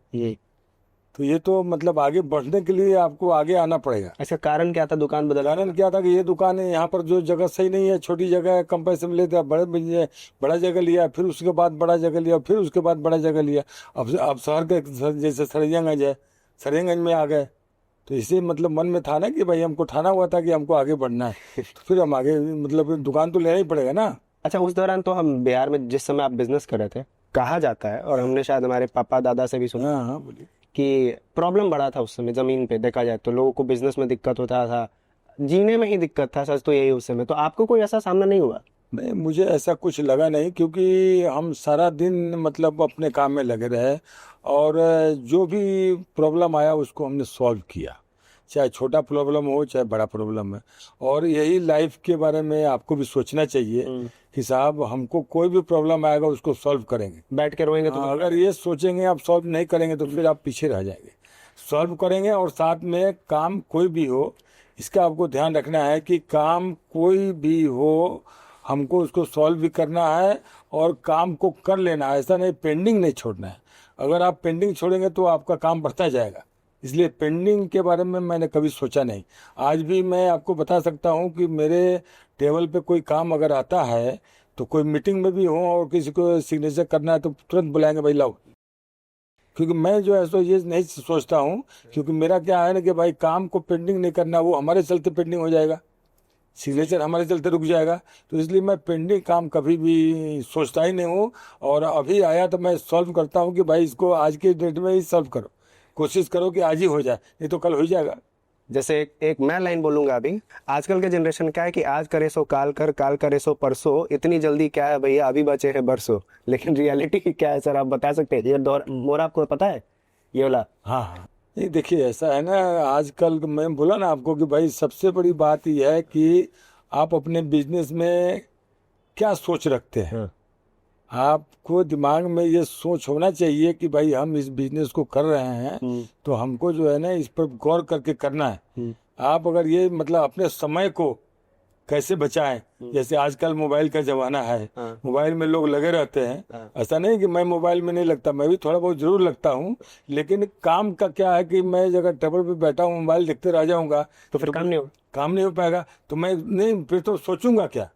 तो ये तो मतलब आगे बढ़ने के लिए आपको आगे आना पड़ेगा। इसका कारण क्या था दुकान बदलने? कारण क्या था कि ये दुकान है, यहाँ पर जो जगह सही नहीं है, छोटी जगह है, कम पैसे में लेते हैं, बड़ा जगह लिया, फिर उसके बाद बड़ा जगह लिया, फिर उसके बाद बड़ा जगह लिया। अब शहर के जैसे सरियागंज है, सरियागंज में आ गए, तो इसे मतलब मन में था ना कि भाई हमको ठाना हुआ था कि हमको आगे बढ़ना है, तो फिर हम आगे मतलब दुकान तो लेना ही पड़ेगा ना। अच्छा, उस दौरान तो हम बिहार में जिस समय आप बिजनेस कर रहे थे, कहा जाता है और हमने शायद हमारे पापा दादा से भी सुना हाँ बोलिए कि प्रॉब्लम बड़ा था उस समय जमीन पे, देखा जाए तो लोगों को बिजनेस में दिक्कत होता था, जीने में ही दिक्कत था, सच तो यही उस समय। तो आपको कोई ऐसा सामना नहीं हुआ? नहीं, मुझे ऐसा कुछ लगा नहीं, क्योंकि हम सारा दिन मतलब अपने काम में लगे रहे और जो भी प्रॉब्लम आया उसको हमने सॉल्व किया, चाहे छोटा प्रॉब्लम हो चाहे बड़ा प्रॉब्लम है। और यही लाइफ के बारे में आपको भी सोचना चाहिए कि साहब हमको कोई भी प्रॉब्लम आएगा उसको सॉल्व करेंगे। बैठ के रोएंगे तो अगर ये सोचेंगे आप सॉल्व नहीं करेंगे तो फिर आप पीछे रह जाएंगे। सॉल्व करेंगे और साथ में काम कोई भी हो, इसका आपको ध्यान रखना है कि काम कोई भी हो हमको उसको सॉल्व भी करना है और काम को कर लेना है, ऐसा नहीं पेंडिंग नहीं छोड़ना है। अगर आप पेंडिंग छोड़ेंगे तो आपका काम बढ़ता जाएगा, इसलिए पेंडिंग के बारे में मैंने कभी सोचा नहीं। आज भी मैं आपको बता सकता हूँ कि मेरे टेबल पे कोई काम अगर आता है तो कोई मीटिंग में भी हो और किसी को सिग्नेचर करना है तो तुरंत बुलाएंगे भाई लाओ, क्योंकि मैं जो है सो ये नहीं सोचता हूँ, क्योंकि मेरा क्या है ना कि भाई काम को पेंडिंग नहीं करना, वो हमारे चलते पेंडिंग हो जाएगा, सिग्नेचर हमारे चलते रुक जाएगा। तो इसलिए मैं पेंडिंग काम कभी भी सोचता ही नहीं हूँ, और अभी आया तो मैं सॉल्व करता हूँ कि भाई इसको आज के डेट में ही सॉल्व करो, कोशिश करो कि आज ही हो जाए, नहीं तो कल हो जाएगा। जैसे एक मैं लाइन बोलूंगा अभी, आजकल के जनरेशन क्या है कि आज करे सो काल कर, काल करे सो परसों, इतनी जल्दी क्या है भैया, अभी बचे हैं बरसों। लेकिन रियलिटी क्या है सर, आप बता सकते हैं? ये दौर मोरा आपको पता है ये वाला? हाँ नहीं देखिए ऐसा है ना, आजकल मैं बोला ना आपको कि भाई सबसे बड़ी बात यह है कि आप अपने बिजनेस में क्या सोच रखते हैं। आपको दिमाग में ये सोच होना चाहिए कि भाई हम इस बिजनेस को कर रहे हैं तो हमको जो है ना इस पर गौर करके करना है। आप अगर ये मतलब अपने समय को कैसे बचाएं। जैसे आजकल मोबाइल का जमाना है, हाँ। मोबाइल में लोग लगे रहते हैं। हाँ। ऐसा नहीं कि मैं मोबाइल में नहीं लगता, मैं भी थोड़ा बहुत जरूर लगता हूँ, लेकिन काम का क्या है कि मैं अगर टेबल पे बैठा हूँ मोबाइल देखते रह जाऊंगा तो फिर काम नहीं होगा। काम नहीं हो पाएगा। तो मैं नहीं, फिर तो सोचूंगा क्या,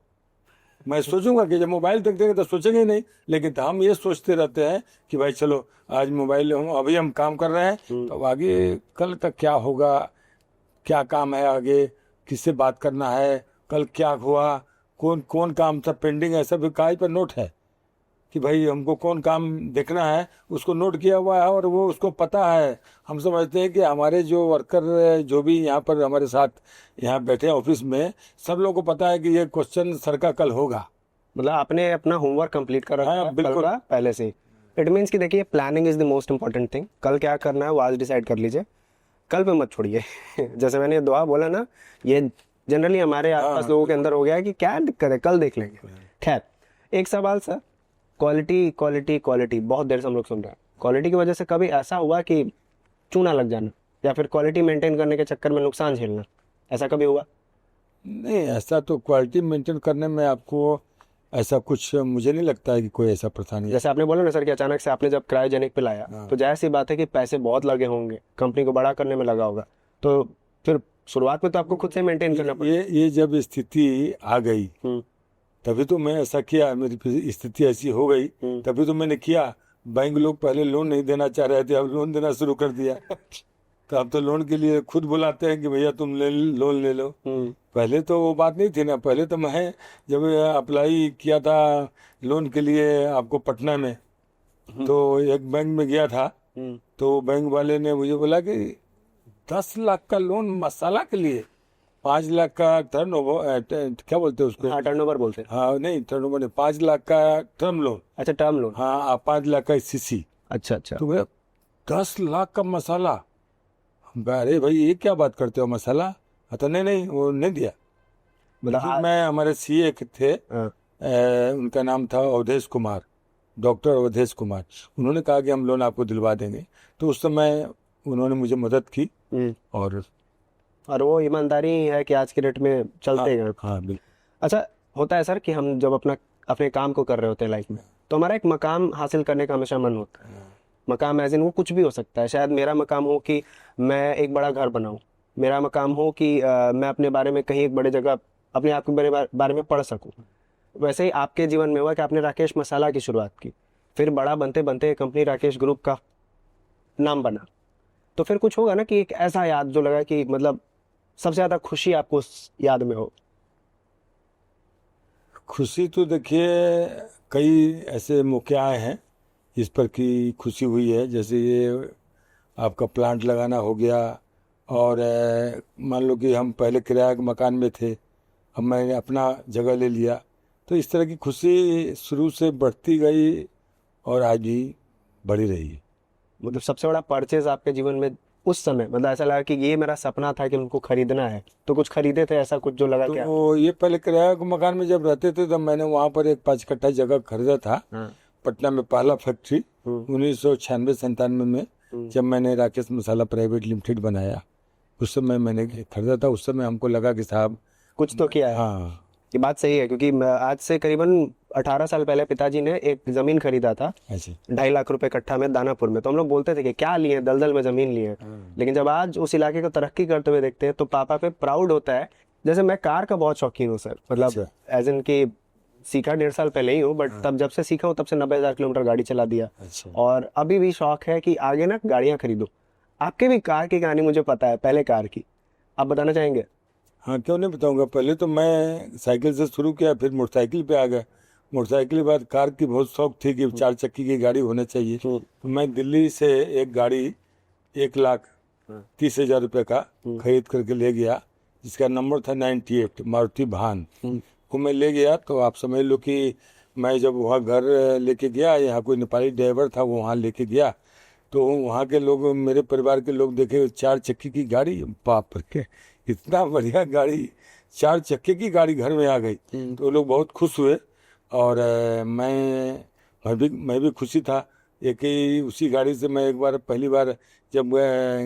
मैं सोचूंगा कि जब मोबाइल देख देंगे तो सोचेंगे ही नहीं। लेकिन तो हम ये सोचते रहते हैं कि भाई चलो आज मोबाइल हम अभी हम काम कर रहे हैं, तो अब आगे कल का क्या होगा, क्या काम है आगे, किससे बात करना है, कल क्या हुआ, कौन कौन काम सब पेंडिंग है, सब कागज पर नोट है कि भाई हमको कौन काम देखना है, उसको नोट किया हुआ है और वो उसको पता है। हम समझते हैं कि हमारे जो वर्कर जो भी यहाँ पर हमारे साथ यहाँ बैठे हैं ऑफिस में, सब लोगों को पता है कि ये क्वेश्चन सर का कल होगा। मतलब आपने अपना होमवर्क कंप्लीट कर रखा हाँ, है बिल्कुल। कल का पहले से ही। इट मीन्स कि देखिए, planning is the most important thing. कल क्या करना है वो आज डिसाइड कर लीजिए, कल पे मत छोड़िए। जैसे मैंने ये दुआ बोला ना, ये जनरली हमारे आसपास लोगों के अंदर हो गया है कि क्या दिक्कत है, कल देख लेंगे। खैर, एक सवाल सर, क्वालिटी क्वालिटी क्वालिटी बहुत देर से हम लोग सुन रहे हैं। क्वालिटी की वजह से कभी ऐसा हुआ कि चूना लग जाना, या फिर क्वालिटी मेंटेन करने के चक्कर में नुकसान झेलना, ऐसा कभी हुआ? नहीं, ऐसा तो क्वालिटी मेंटेन करने में आपको ऐसा कुछ मुझे नहीं लगता है कि कोई ऐसा प्रथा नहीं है। जैसे आपने बोला ना सर कि अचानक से आपने जब क्रायोजेनिक पे लाया, तो जाहिर सी बात है कि पैसे बहुत लगे होंगे, कंपनी को बड़ा करने में लगा होगा, तो फिर शुरुआत में तो आपको खुद से मेंटेन करना पड़ा। ये जब स्थिति आ गई हम्म। तभी तो मैं ऐसा किया, मेरी स्थिति ऐसी हो गई तभी तो मैंने किया। बैंक लोग पहले लोन नहीं देना चाह रहे थे, अब लोन देना शुरू कर दिया। तो अब तो लोन के लिए खुद बुलाते हैं कि भैया तुम लोन ले लो। पहले तो वो बात नहीं थी ना। पहले तो मैं जब अप्लाई किया था लोन के लिए आपको पटना में, तो एक बैंक में गया था, तो बैंक वाले ने मुझे बोला कि 10 लाख का लोन मसाला के लिए, 5 लाख का टर्न ओवर, क्या बोलते हैं उसको? हाँ, टर्नओवर बोलते हैं। हाँ नहीं, टर्न ओवर नहीं, 5 लाख का टर्म लोन। अच्छा, टर्म लोन। हाँ, 5 लाख का सीसी। अच्छा अच्छा। तो भैया 10 लाख का मसाला, हम कहा अरे भाई ये क्या बात करते हो, मसाला? तो नहीं वो नहीं दिया। मतलब फिर मैं, हमारे सीए थे, हाँ। उनका नाम था अवधेश कुमार, डॉक्टर अवधेश कुमार। उन्होंने कहा कि हम लोन आपको दिलवा देंगे। तो उस समय उन्होंने मुझे मदद की। और वो ईमानदारी है कि आज के डेट में चलते हैं। हाँ बिल्कुल। अच्छा, होता है सर कि हम जब अपने काम को कर रहे होते हैं लाइफ में, तो हमारा एक मकाम हासिल करने का हमेशा मन होता है। मकाम एज इन वो कुछ भी हो सकता है। शायद मेरा मकाम हो कि मैं एक बड़ा घर बनाऊं, मेरा मकाम हो कि मैं अपने बारे में कहीं एक बड़े जगह अपने आप के बारे में पढ़ सकूं। वैसे ही आपके जीवन में हुआ कि आपने राकेश मसाला की शुरुआत की, फिर बड़ा बनते बनते कंपनी राकेश ग्रुप का नाम बना, तो फिर कुछ होगा ना कि एक ऐसा याद जो लगा कि मतलब सबसे ज्यादा खुशी आपको उस याद में हो। खुशी तो देखिए कई ऐसे मौके आए हैं इस पर की खुशी हुई है। जैसे ये आपका प्लांट लगाना हो गया, और मान लो कि हम पहले किराए के मकान में थे, अब मैंने अपना जगह ले लिया। तो इस तरह की खुशी शुरू से बढ़ती गई और आज भी बढ़ी रही है। मतलब सबसे बड़ा परचेज आपके जीवन में उस समय, मतलब ऐसा लगा कि ये मेरा सपना था कि उनको खरीदना है, तो कुछ खरीदे थे ऐसा कुछ जो लगा क्या? तो ये पहले किराए के मकान में जब रहते थे तब मैंने वहाँ पर एक 5 कट्ठा जगह खरीदा था। पटना में पहला फैक्ट्री 1996-97 में जब मैंने राकेश मसाला प्राइवेट लिमिटेड बनाया, उस समय मैंने खरीदा था। उस समय हमको लगा कि साहब कुछ तो किया है। हाँ, ये बात सही है, क्योंकि आज से करीबन 18 साल पहले पिताजी ने एक जमीन खरीदा था ऐसे 2.5 लाख रुपए कट्ठा में दानापुर में। तो हम लोग बोलते थे कि क्या लिए, दलदल में जमीन लिए। लेकिन जब आज उस इलाके को तरक्की करते हुए देखते हैं तो पापा पे प्राउड होता है। जैसे मैं कार का बहुत शौकीन हूँ सर, मतलब एज इन की सीखा 1.5 साल पहले ही हूँ, बट तब जब से सीखा हूँ तब से 90,000 किलोमीटर गाड़ी चला दिया। और अभी भी शौक है कि आगे ना गाड़ियाँ खरीदो। आपके भी कार की कहानी मुझे पता है, पहले कार की, आप बताना चाहेंगे? हाँ, क्यों नहीं बताऊंगा। पहले तो मैं साइकिल से शुरू किया, फिर मोटरसाइकिल पे आ गया। मोटरसाइकिल के बाद कार की बहुत शौक थी कि 4 चक्की की गाड़ी होनी चाहिए। तो मैं दिल्ली से एक गाड़ी 1,30,000 रुपये का खरीद करके ले गया, जिसका नंबर था 98 मारुति भान। वो मैं ले गया। तो आप समझ लो कि मैं जब वहाँ घर लेके गया, यहाँ कोई नेपाली ड्राइवर था, वो वहाँ लेके गया, तो वहाँ के लोग, मेरे परिवार के लोग देखे 4 चक्की की गाड़ी, बाप रे इतना बढ़िया गाड़ी, 4 चक्के की गाड़ी घर में आ गई। तो लोग बहुत खुश हुए। और मैं भी खुशी था। एक ही उसी गाड़ी से मैं एक बार पहली बार जब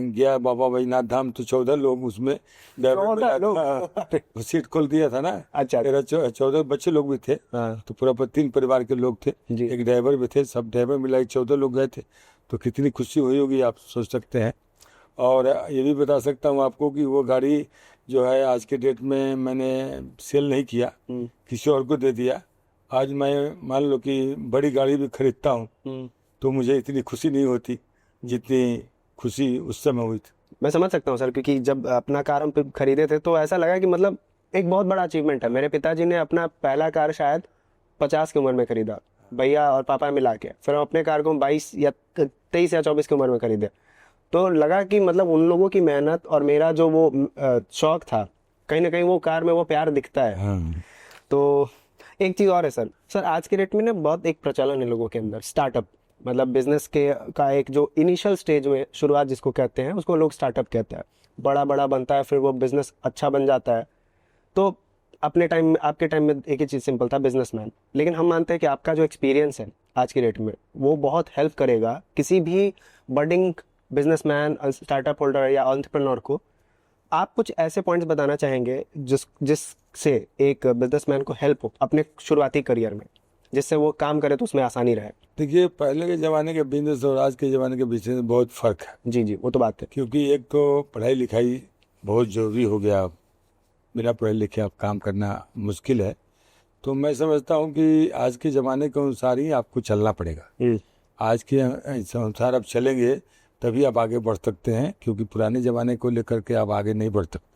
गया बाबा बैजनाथ धाम तो 14 लोग उसमें ड्राइवर में 14 लोग? हाँ, सीट खोल दिया था ना। अच्छा। 14 बच्चे लोग भी थे। हाँ तो पूरा 3 परिवार के लोग थे, जी। एक ड्राइवर भी थे, सब ड्राइवर मिला के 14 लोग गए थे। तो कितनी खुशी हुई होगी आप सोच सकते हैं। और ये भी बता सकता हूँ आपको कि वो गाड़ी जो है आज के डेट में मैंने सेल नहीं किया, किसी और को दे दिया। आज मैं मान लो कि बड़ी गाड़ी भी खरीदता हूँ तो मुझे इतनी खुशी नहीं होती जितनी खुशी उस समय हुई थी। मैं समझ सकता हूँ सर, क्योंकि जब अपना कार हम खरीदे थे तो ऐसा लगा कि मतलब एक बहुत बड़ा अचीवमेंट है। मेरे पिताजी ने अपना पहला कार शायद 50 की उम्र में खरीदा, भैया और पापा मिला के। फिर हम अपने कार को 22 या 23 या 24 की उम्र में खरीदे। तो लगा कि मतलब उन लोगों की मेहनत और मेरा जो वो शौक था, कहीं ना कहीं वो कार में वो प्यार दिखता है। हाँ। तो एक चीज़ और है सर आज के डेट में ना बहुत एक प्रचलन है लोगों के अंदर स्टार्टअप, मतलब बिजनेस के का एक जो इनिशियल स्टेज में शुरुआत जिसको कहते हैं उसको लोग स्टार्टअप कहते हैं। बड़ा बड़ा बनता है, फिर वो बिजनेस अच्छा बन जाता है। तो अपने टाइम आपके टाइम में एक ही चीज़ सिंपल था, बिजनेसमैन। लेकिन हम मानते हैं कि आपका जो एक्सपीरियंस है आज की डेट में वो बहुत हेल्प करेगा किसी भी बडिंग बिजनेसमैन, स्टार्टअप होल्डर या एंटरप्रेन्योर को। आप कुछ ऐसे पॉइंट्स बताना चाहेंगे जिससे एक बिजनेसमैन को हेल्प हो अपने शुरुआती करियर में, जिससे वो काम करे तो उसमें आसानी रहे। देखिए, पहले के ज़माने के बिजनेस और आज के ज़माने के बिजनेस में बहुत फ़र्क है। जी जी, वो तो बात है। क्योंकि एक तो पढ़ाई लिखाई बहुत ज़रूरी हो गया। अब बिना पढ़े लिखे आप काम करना मुश्किल है। तो मैं समझता हूँ कि आज के ज़माने के अनुसार ही आपको चलना पड़ेगा। आज के अनुसार आप चलेंगे तभी आप आगे बढ़ सकते हैं, क्योंकि पुराने ज़माने को लेकर के आप आगे नहीं बढ़ सकते।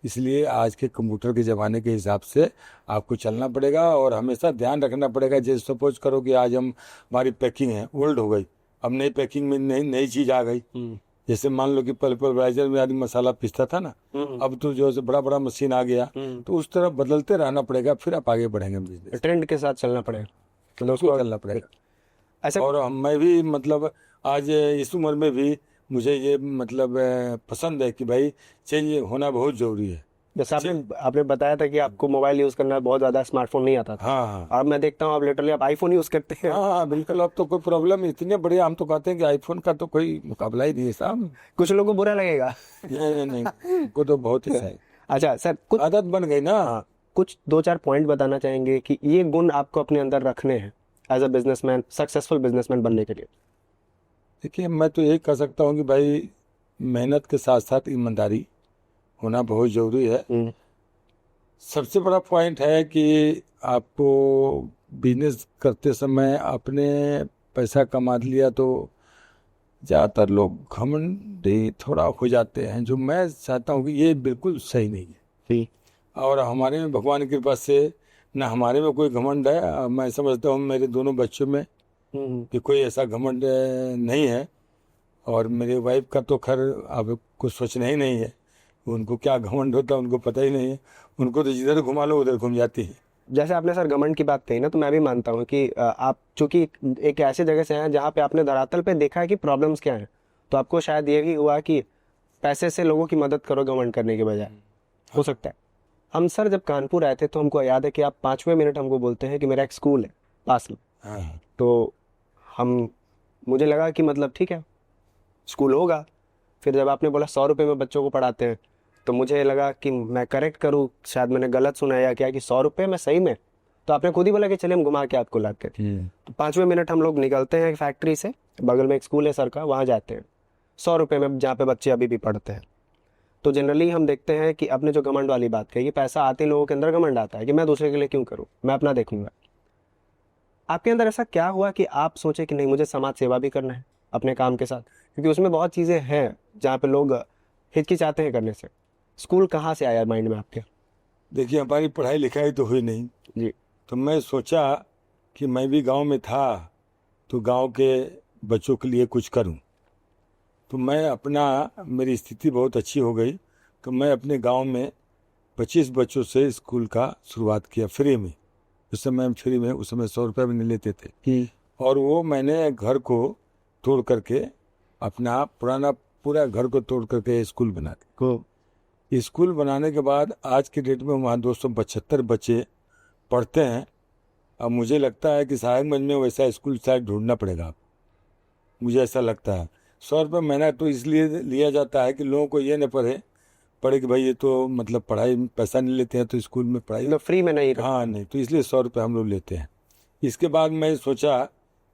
इसलिए आज के कंप्यूटर के ज़माने के हिसाब से आपको चलना पड़ेगा और हमेशा ध्यान रखना पड़ेगा। जैसे सपोज करो कि आज हमारी पैकिंग है ओल्ड हो गई, अब नई पैकिंग में नई चीज़ आ गई। जैसे मान लो कि पल्वराइजर में आदमी मसाला पीसता था ना, अब तो जो है बड़ा बड़ा मशीन आ गया। तो उस तरह बदलते रहना पड़ेगा, फिर आप आगे बढ़ेंगे बिजनेस। ट्रेंड के साथ चलना पड़ेगा, मतलब उसको चलना पड़ेगा। ऐसा। और मैं भी मतलब आज इस उम्र में भी मुझे ये मतलब पसंद है कि भाई चेंज होना बहुत ज़रूरी है। जैसे आपने बताया था कि आपको मोबाइल यूज़ करना बहुत ज़्यादा, स्मार्टफोन नहीं आता था। हाँ और मैं देखता हूँ आप लिटरली आप आईफोन यूज़ करते हैं। हाँ बिल्कुल। अब तो कोई प्रॉब्लम इतने बड़े हम तो कहते हैं कि आईफोन का तो कोई मुकाबला ही नहीं है साहब। कुछ लोगों को बुरा लगेगा। नहीं को तो बहुत ही सही। अच्छा सर, कुछ आदत बन गई ना। हाँ, कुछ 2-4 पॉइंट बताना चाहेंगे कि ये गुण आपको अपने अंदर रखने हैं as a businessman, successful businessman बनने के लिए। देखिए, मैं तो यही कह सकता हूँ कि भाई मेहनत के साथ साथ ईमानदारी होना बहुत ज़रूरी है। सबसे बड़ा पॉइंट है कि आपको बिजनेस करते समय अपने पैसा कमा लिया तो ज़्यादातर लोग घमंडी थोड़ा हो जाते हैं, जो मैं चाहता हूँ कि ये बिल्कुल सही नहीं है। और हमारे में भगवान की कृपा से ना हमारे में कोई घमंड है। मैं समझता हूँ मेरे दोनों बच्चों में कि कोई ऐसा घमंड नहीं है। और मेरे वाइफ का तो खैर अब कुछ सोचना ही नहीं है, उनको क्या घमंड होता है उनको पता ही नहीं है। उनको तो जिधर घुमा लो उधर घूम जाती है। जैसे आपने सर घमंड की बात कही ना, तो मैं भी मानता हूँ कि आप चूंकि एक ऐसी जगह से हैं जहाँ पे आपने धरातल पे देखा है कि प्रॉब्लम्स क्या हैं, तो आपको शायद ये भी हुआ कि पैसे से लोगों की मदद करो घमंड करने के बजाय। हो सकता है। हम सर जब कानपुर आए थे तो हमको याद है कि आप 5वें मिनट हमको बोलते हैं कि मेरा एक स्कूल है पास में। हाँ। तो मुझे लगा कि मतलब ठीक है स्कूल होगा। फिर जब आपने बोला 100 रुपये में बच्चों को पढ़ाते हैं, तो मुझे लगा कि मैं करेक्ट करूँ, शायद मैंने गलत सुना या क्या, कि 100 रुपये में सही में। तो आपने खुद ही बोला कि चलिए हम घुमा के आपको लाते हैं। तो 5वें मिनट हम लोग निकलते हैं फैक्ट्री से, बगल में एक स्कूल है सर का, वहाँ जाते हैं 100 रुपये में, जहाँ पे बच्चे अभी भी पढ़ते हैं। तो जनरली हम देखते हैं कि अपने जो घमंड वाली बात कही, पैसा आते लोगों के अंदर घमंड आता है कि मैं दूसरे के लिए क्यों करूँ, मैं अपना देखूंगा। आपके अंदर ऐसा क्या हुआ कि आप सोचे कि नहीं मुझे समाज सेवा भी करना है अपने काम के साथ, क्योंकि उसमें बहुत चीज़ें हैं जहाँ पे लोग हिचकिचाते हैं करने से। स्कूल कहाँ से आया माइंड में आपके? देखिए, हमारी पढ़ाई लिखाई तो हुई नहीं जी। तो मैं सोचा कि मैं भी गांव में था तो गांव के बच्चों के लिए कुछ करूं। तो मैं मेरी स्थिति बहुत अच्छी हो गई तो मैं अपने गांव में 25 बच्चों से स्कूल का शुरुआत किया फ्री में। उस समय हम फ्री में, उस समय 100 रुपये भी नहीं लेते थे। और वो मैंने घर को तोड़ करके, अपना पूरा घर को तोड़ करके स्कूल बना दिया। स्कूल बनाने के बाद आज के डेट में वहाँ 275 बच्चे पढ़ते हैं। अब मुझे लगता है कि साहेबगंज में वैसा स्कूल शायद ढूंढना पड़ेगा, मुझे ऐसा लगता है। 100 रुपये महीना तो इसलिए लिया जाता है कि लोगों को ये न पढ़े कि भाई ये तो मतलब पढ़ाई पैसा नहीं लेते हैं तो स्कूल में पढ़ाई मतलब फ्री में नहीं हाँ नहीं, तो इसलिए 100 रुपये हम लोग लेते हैं। इसके बाद मैं सोचा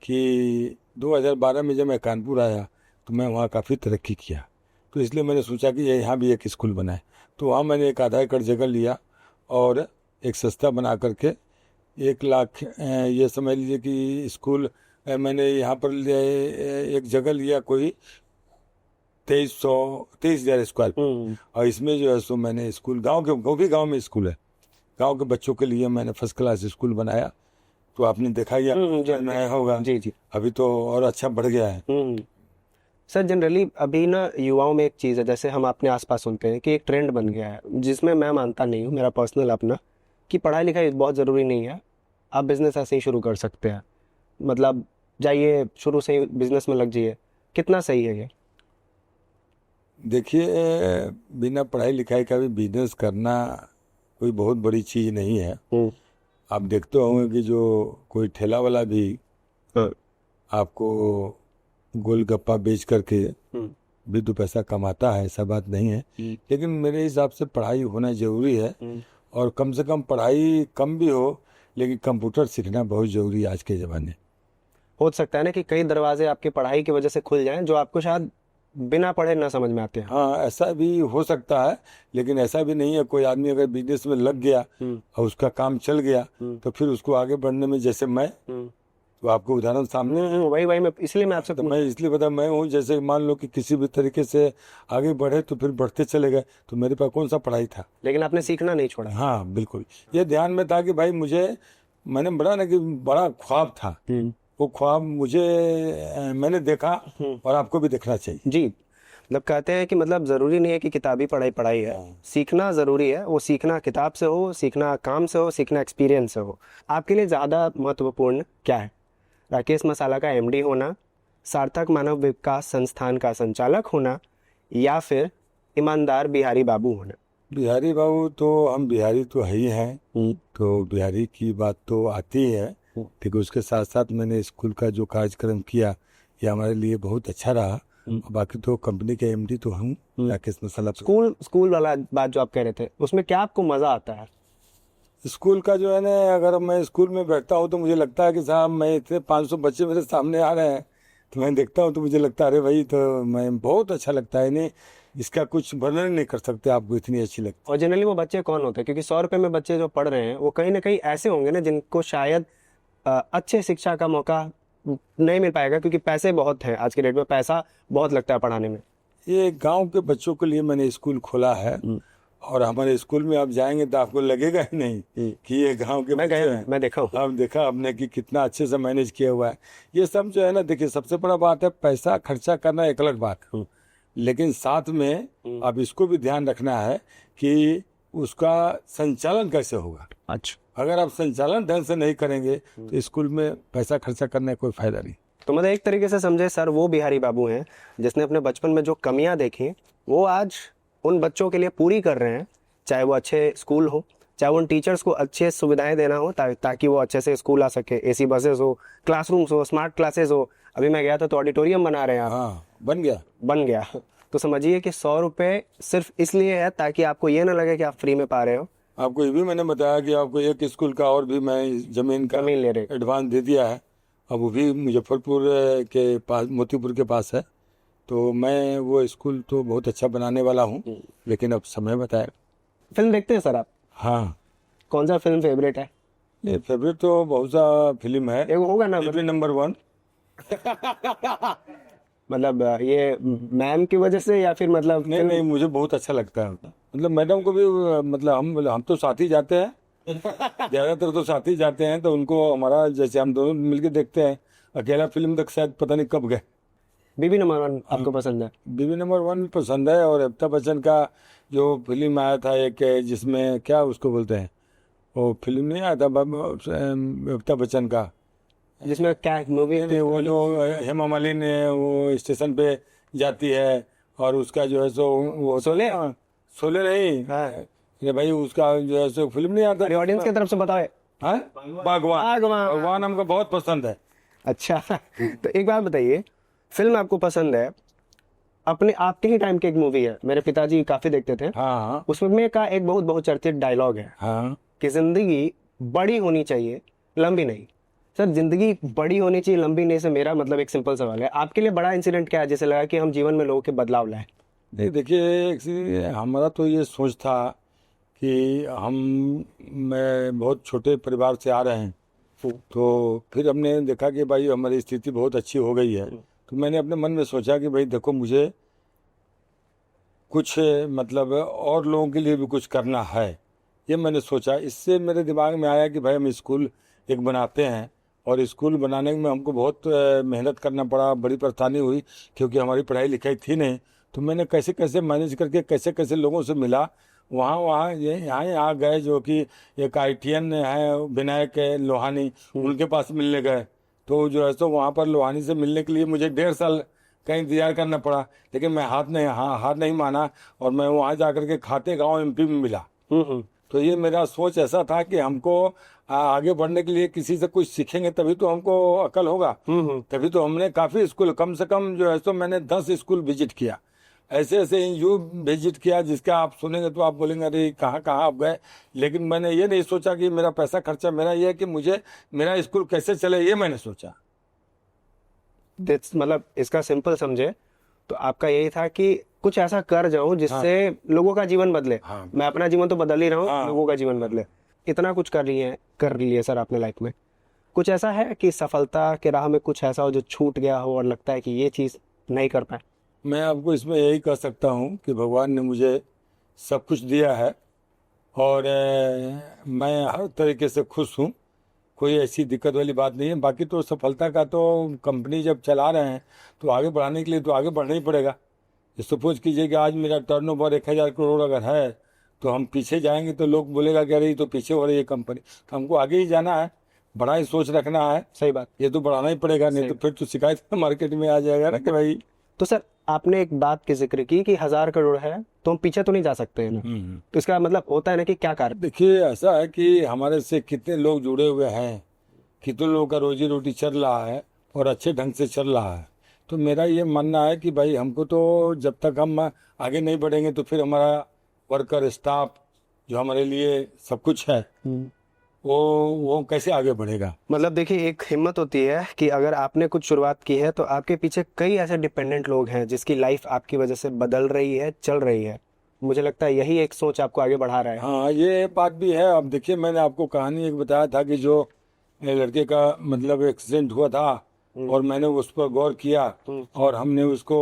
कि 2012 में जब मैं कानपुर आया तो मैं वहाँ काफ़ी तरक्की किया, तो इसलिए मैंने सोचा कि यहाँ भी एक स्कूल बनाए। तो वहाँ मैंने एक आधा एकड़ जगह लिया और एक सस्ता बना करके 1 लाख ये समझ लीजिए कि स्कूल मैंने यहाँ पर एक जगह लिया कोई 23,000 स्क्वायर फीट, और इसमें जो है सो मैंने स्कूल गांव में स्कूल है, गांव के बच्चों के लिए मैंने फर्स्ट क्लास स्कूल बनाया। तो आपने देखा ही नया होगा जी जी। अभी तो और अच्छा बढ़ गया है। सर जनरली अभी ना युवाओं में एक चीज़ है, जैसे हम अपने आसपास सुनते हैं कि एक ट्रेंड बन गया है, जिसमें मैं मानता नहीं हूँ, मेरा पर्सनल अपना, कि पढ़ाई लिखाई बहुत ज़रूरी नहीं है, आप बिज़नेस ऐसे ही शुरू कर सकते हैं, मतलब जाइए शुरू से ही बिज़नेस में लग जाइए। कितना सही है ये? देखिए बिना पढ़ाई लिखाई का भी बिजनेस करना कोई बहुत बड़ी चीज़ नहीं है। आप देखते होंगे कि जो कोई ठेला वाला भी आपको गोलगप्पा बेच करके भी तो पैसा कमाता है, ऐसा बात नहीं है। लेकिन मेरे हिसाब से पढ़ाई होना ज़रूरी है, और कम से कम पढ़ाई कम भी हो लेकिन कंप्यूटर सीखना बहुत ज़रूरी है आज के ज़माने। हो सकता है ना कि कई दरवाजे आपकी पढ़ाई की वजह से खुल जाएं जो आपको शायद बिना पढ़े ना समझ में आते हैं। हाँ ऐसा भी हो सकता है, लेकिन ऐसा भी नहीं है। कोई आदमी अगर बिजनेस में लग गया और उसका काम चल गया तो फिर उसको आगे बढ़ने में, जैसे मैं तो आपको उदाहरण सामने वही मैं इसलिए मैं आपसे मैं इसलिए बता मैं हूँ, जैसे मान लो कि किसी भी तरीके से आगे बढ़े तो फिर बढ़ते चले गए, तो मेरे पास कौन सा पढ़ाई था, लेकिन आपने सीखना नहीं छोड़ा। हाँ बिल्कुल, ये ध्यान में था कि भाई मैंने बड़ा ख्वाब था, वो ख्वाब मैंने देखा और आपको भी देखना चाहिए। जी, मतलब कहते हैं कि मतलब ज़रूरी नहीं है कि किताबी पढ़ाई है, सीखना ज़रूरी है। वो सीखना किताब से हो, सीखना काम से हो, सीखना एक्सपीरियंस से हो। आपके लिए ज़्यादा महत्वपूर्ण क्या है? राकेश मसाला का MD होना, सार्थक मानव विकास संस्थान का संचालक होना, या फिर ईमानदार बिहारी बाबू होना? बिहारी बाबू तो हम बिहारी तो है ही हैं, तो बिहारी की बात तो आती है, ठीक है। उसके साथ साथ मैंने स्कूल का जो कार्यक्रम किया ये हमारे लिए बहुत अच्छा रहा। बाकी तो कंपनी के MD तो हम राकेश मसाला। स्कूल वाला बात जो आप कह रहे थे, उसमें क्या आपको मज़ा आता है? स्कूल का जो है ना, अगर मैं स्कूल में बैठता हूँ तो मुझे लगता है कि साहब मैं इतने 500 बच्चे मेरे सामने आ रहे हैं, तो मैं देखता हूँ तो मुझे लगता है अरे भाई, तो मैं बहुत अच्छा लगता है। नहीं इसका कुछ वर्णन नहीं कर सकते, आपको इतनी अच्छी लगती है। और जनरली वो बच्चे कौन होते हैं? क्योंकि 100 रुपये में बच्चे जो पढ़ रहे हैं वो कहीं ना कहीं ऐसे होंगे ना जिनको शायद अच्छे शिक्षा का मौका नहीं मिल पाएगा, क्योंकि पैसे बहुत हैं आज के डेट में, पैसा बहुत लगता है पढ़ाने में। ये गांव के बच्चों के लिए मैंने स्कूल खोला है, और हमारे स्कूल में आप जाएंगे तो आपको लगेगा ही नहीं कि ये गांव के बच्चे हैं। मैं देखा हूँ। आप देखा आपने कि कितना अच्छे से मैनेज किया हुआ है। ये सब जो है ना, देखिए सबसे बड़ा बात है पैसा खर्चा करना एक अलग बात, लेकिन साथ में अब इसको भी ध्यान रखना है कि उसका संचालन कैसे होगा। अच्छा, अगर आप संचालन ढंग से नहीं करेंगे तो स्कूल में पैसा खर्चा करने का कोई फायदा नहीं। तो मतलब एक तरीके से समझे सर, वो बिहारी बाबू हैं जिसने अपने बचपन में जो कमियां देखी वो आज उन बच्चों के लिए पूरी कर रहे हैं, चाहे वो अच्छे स्कूल हो, चाहे उन टीचर्स को अच्छे सुविधाएं देना हो ताकि वो अच्छे से स्कूल आ सके, AC बसेस हो, क्लासरूम्स हो, स्मार्ट क्लासेस हो। अभी मैं गया था तो ऑडिटोरियम बना रहे हैं आप। हाँ बन गया। तो समझिए कि 100 रुपये सिर्फ इसलिए है ताकि आपको ये ना लगे कि आप फ्री में पा रहे हो। आपको ये भी मैंने बताया कि आपको एक स्कूल का और भी मैं जमीन ले रहे एडवांस दे दिया है, अब वो भी मुजफ्फरपुर के पास, मोतीपुर के पास है। तो मैं वो स्कूल तो बहुत अच्छा बनाने वाला हूँ, लेकिन अब समय बताएगा। फिल्म देखते हैं सर आप? हाँ। कौन सा फिल्म फेवरेट है? ये फेवरेट तो बहुत सा फिल्म है, एक होगा ना नंबर 1। मतलब ये मैम की वजह से या फिर मतलब? नहीं, मुझे बहुत अच्छा लगता है। मतलब मैडम को भी, मतलब हम तो साथ ही जाते हैं ज़्यादातर तो साथ ही जाते हैं, तो उनको हमारा जैसे हम दोनों मिलके देखते हैं। अकेला फिल्म तक शायद पता नहीं कब गए। बीबी नंबर 1 आपको पसंद है? बीबी नंबर 1 भी पसंद है, और अमिताभ बच्चन का जो फिल्म आया था एक, जिसमें क्या उसको बोलते हैं, वो फिल्म नहीं आया था अमिताभ बच्चन का, जिसमें क्या मूवी है? वो जो हेमा मालिनी वो स्टेशन पे जाती है और उसका जो है सो वो शोले नहीं, ये भाई उसका जो है सो फिल्म नहीं आता। ऑडियंस की तरफ से बताओ। हाँ, भगवान हमको बहुत पसंद है। अच्छा, तो एक बात बताइए, फिल्म आपको पसंद है, अपने आपके ही टाइम की एक मूवी है, मेरे पिताजी काफी देखते थे, हाँ उसमें का एक बहुत बहुत चर्चित डायलॉग है हाँ कि जिंदगी बड़ी होनी चाहिए, लंबी नहीं। सर, जिंदगी बड़ी होनी चाहिए, लंबी नहीं से मेरा मतलब एक सिंपल सवाल है, आपके लिए बड़ा इंसिडेंट क्या है जिसे लगा कि हम जीवन में लोगों के बदलाव लाए? नहीं देखिए, हमारा तो ये सोच था कि मैं बहुत छोटे परिवार से आ रहे हैं, तो फिर हमने देखा कि भाई हमारी स्थिति बहुत अच्छी हो गई है, तो मैंने अपने मन में सोचा कि भाई देखो, मुझे कुछ मतलब और लोगों के लिए भी कुछ करना है। ये मैंने सोचा, इससे मेरे दिमाग में आया कि भाई हम स्कूल एक बनाते हैं, और स्कूल बनाने में हमको बहुत मेहनत करना पड़ा, बड़ी परेशानी हुई, क्योंकि हमारी पढ़ाई लिखाई थी नहीं। तो मैंने कैसे कैसे मैनेज करके कैसे कैसे लोगों से मिला, वहाँ यहाँ गए, जो कि एक ITN है विनायक है लोहानी, उनके पास मिलने गए। तो जो है सो वहाँ पर लोहानी से मिलने के लिए मुझे 1.5 साल कहीं इंतजार करना पड़ा, लेकिन मैं हार नहीं माना, और मैं वहाँ जा करके खाते गाँव MP में मिला। तो ये मेरा सोच ऐसा था कि हमको आगे बढ़ने के लिए किसी से कुछ सीखेंगे तभी तो हमको अकल होगा। तभी तो हमने काफ़ी स्कूल, कम से कम जो है सो मैंने 10 स्कूल विजिट किया, ऐसे ऐसे NGO विजिट किया, जिसका आप सुनेंगे तो आप बोलेंगे अरे कहाँ कहाँ आप गए। लेकिन मैंने ये नहीं सोचा कि मेरा पैसा खर्चा, मेरा ये है कि मुझे मेरा स्कूल कैसे चले, ये मैंने सोचा। मतलब इसका सिंपल समझे तो आपका यही था कि कुछ ऐसा कर जाऊं जिससे लोगों का जीवन बदले। हाँ। मैं अपना जीवन तो बदल ही रहा हूँ, हाँ। लोगों का जीवन बदले। इतना कुछ कर लिए सर आपने लाइफ में। कुछ ऐसा है कि सफलता के राह में कुछ ऐसा हो जो छूट गया हो और लगता है कि ये चीज नहीं कर पाए? मैं आपको इसमें यही कह सकता हूँ कि भगवान ने मुझे सब कुछ दिया है, और मैं हर तरीके से खुश हूँ, कोई ऐसी दिक्कत वाली बात नहीं है। बाकी तो सफलता का तो कंपनी जब चला रहे हैं तो आगे बढ़ाने के लिए तो आगे बढ़ना ही पड़ेगा। सपोज कीजिए कि आज मेरा टर्नओवर 1,000 करोड़ अगर है, तो हम पीछे जाएंगे तो लोग बोलेगा कि अरे ये तो पीछे हो रही है कंपनी, तो हमको आगे ही जाना है, बड़ा ही सोच रखना है। सही बात। ये तो बढ़ाना ही पड़ेगा, नहीं तो फिर तो शिकायत मार्केट में आ जाएगा ना कि भाई। तो सर, आपने एक बात की जिक्र की कि 1,000 करोड़ है तो हम पीछे तो नहीं जा सकते हैं ना। तो इसका मतलब होता है ना कि क्या कारण? देखिए, ऐसा है कि हमारे से कितने लोग जुड़े हुए हैं, कितने लोगों का रोजी रोटी चल रहा है और अच्छे ढंग से चल रहा है। तो मेरा ये मानना है कि भाई हमको तो जब तक हम आगे नहीं बढ़ेंगे तो फिर हमारा वर्कर स्टाफ जो हमारे लिए सब कुछ है, वो कैसे आगे बढ़ेगा। मतलब देखिए, एक हिम्मत होती है कि अगर आपने कुछ शुरुआत की है तो आपके पीछे कई ऐसे डिपेंडेंट लोग हैं जिसकी लाइफ आपकी वजह से बदल रही है, चल रही है। मुझे लगता है यही एक सोच आपको आगे बढ़ा रहा है। हाँ, ये बात भी है। अब देखिए, मैंने आपको कहानी एक बताया था कि जो लड़के का मतलब एक्सीडेंट हुआ था, और मैंने उस पर गौर किया, और हमने उसको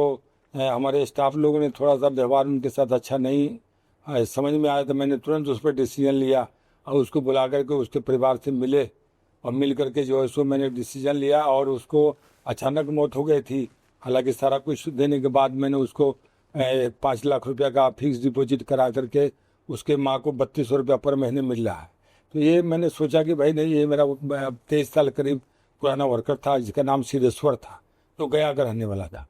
हमारे स्टाफ लोगों ने थोड़ा सा व्यवहार उनके साथ अच्छा नहीं समझ में आया, तो मैंने तुरंत उस पर डिसीजन लिया और उसको बुला करके उसके परिवार से मिले, और मिल करके जो है सो मैंने डिसीजन लिया। और उसको अचानक मौत हो गई थी, हालांकि सारा कुछ देने के बाद मैंने उसको 5 लाख रुपया का फिक्स डिपॉजिट करा करके उसके माँ को 3200 रुपया पर महीने मिल रहा है। तो ये मैंने सोचा कि भाई नहीं, ये मेरा 23 साल करीब पुराना वर्कर था जिसका नाम सिद्धेश्वर था, तो गया का रहने वाला था।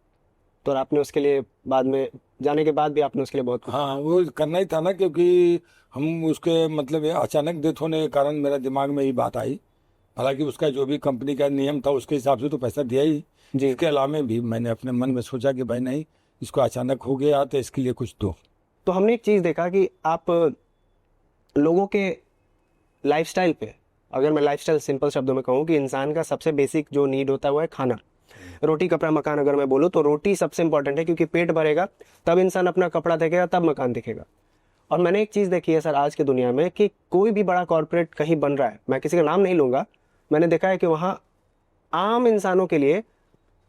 तो आपने उसके लिए बाद में जाने के बाद भी आपने उसके लिए बहुत कुछ... हाँ, वो करना ही था ना, क्योंकि हम उसके मतलब अचानक डेथ होने के कारण मेरा दिमाग में ये बात आई। हालांकि उसका जो भी कंपनी का नियम था उसके हिसाब से तो पैसा दिया ही जी। इसके अलावा भी मैंने अपने मन में सोचा कि भाई नहीं, इसको अचानक हो गया तो इसके लिए कुछ दो। तो हमने एक चीज़ देखा कि आप लोगों के लाइफस्टाइल पे, अगर मैं लाइफस्टाइल सिंपल शब्दों में कहूँ कि इंसान का सबसे बेसिक जो नीड होता है वो है खाना। रोटी कपड़ा मकान अगर मैं बोलूँ तो रोटी सबसे इंपॉर्टेंट है, क्योंकि पेट भरेगा तब इंसान अपना कपड़ा देखेगा, तब मकान दिखेगा। और मैंने एक चीज़ देखी है सर आज की दुनिया में कि कोई भी बड़ा कॉर्पोरेट कहीं बन रहा है, मैं किसी का नाम नहीं लूँगा, मैंने देखा है कि वहाँ आम इंसानों के लिए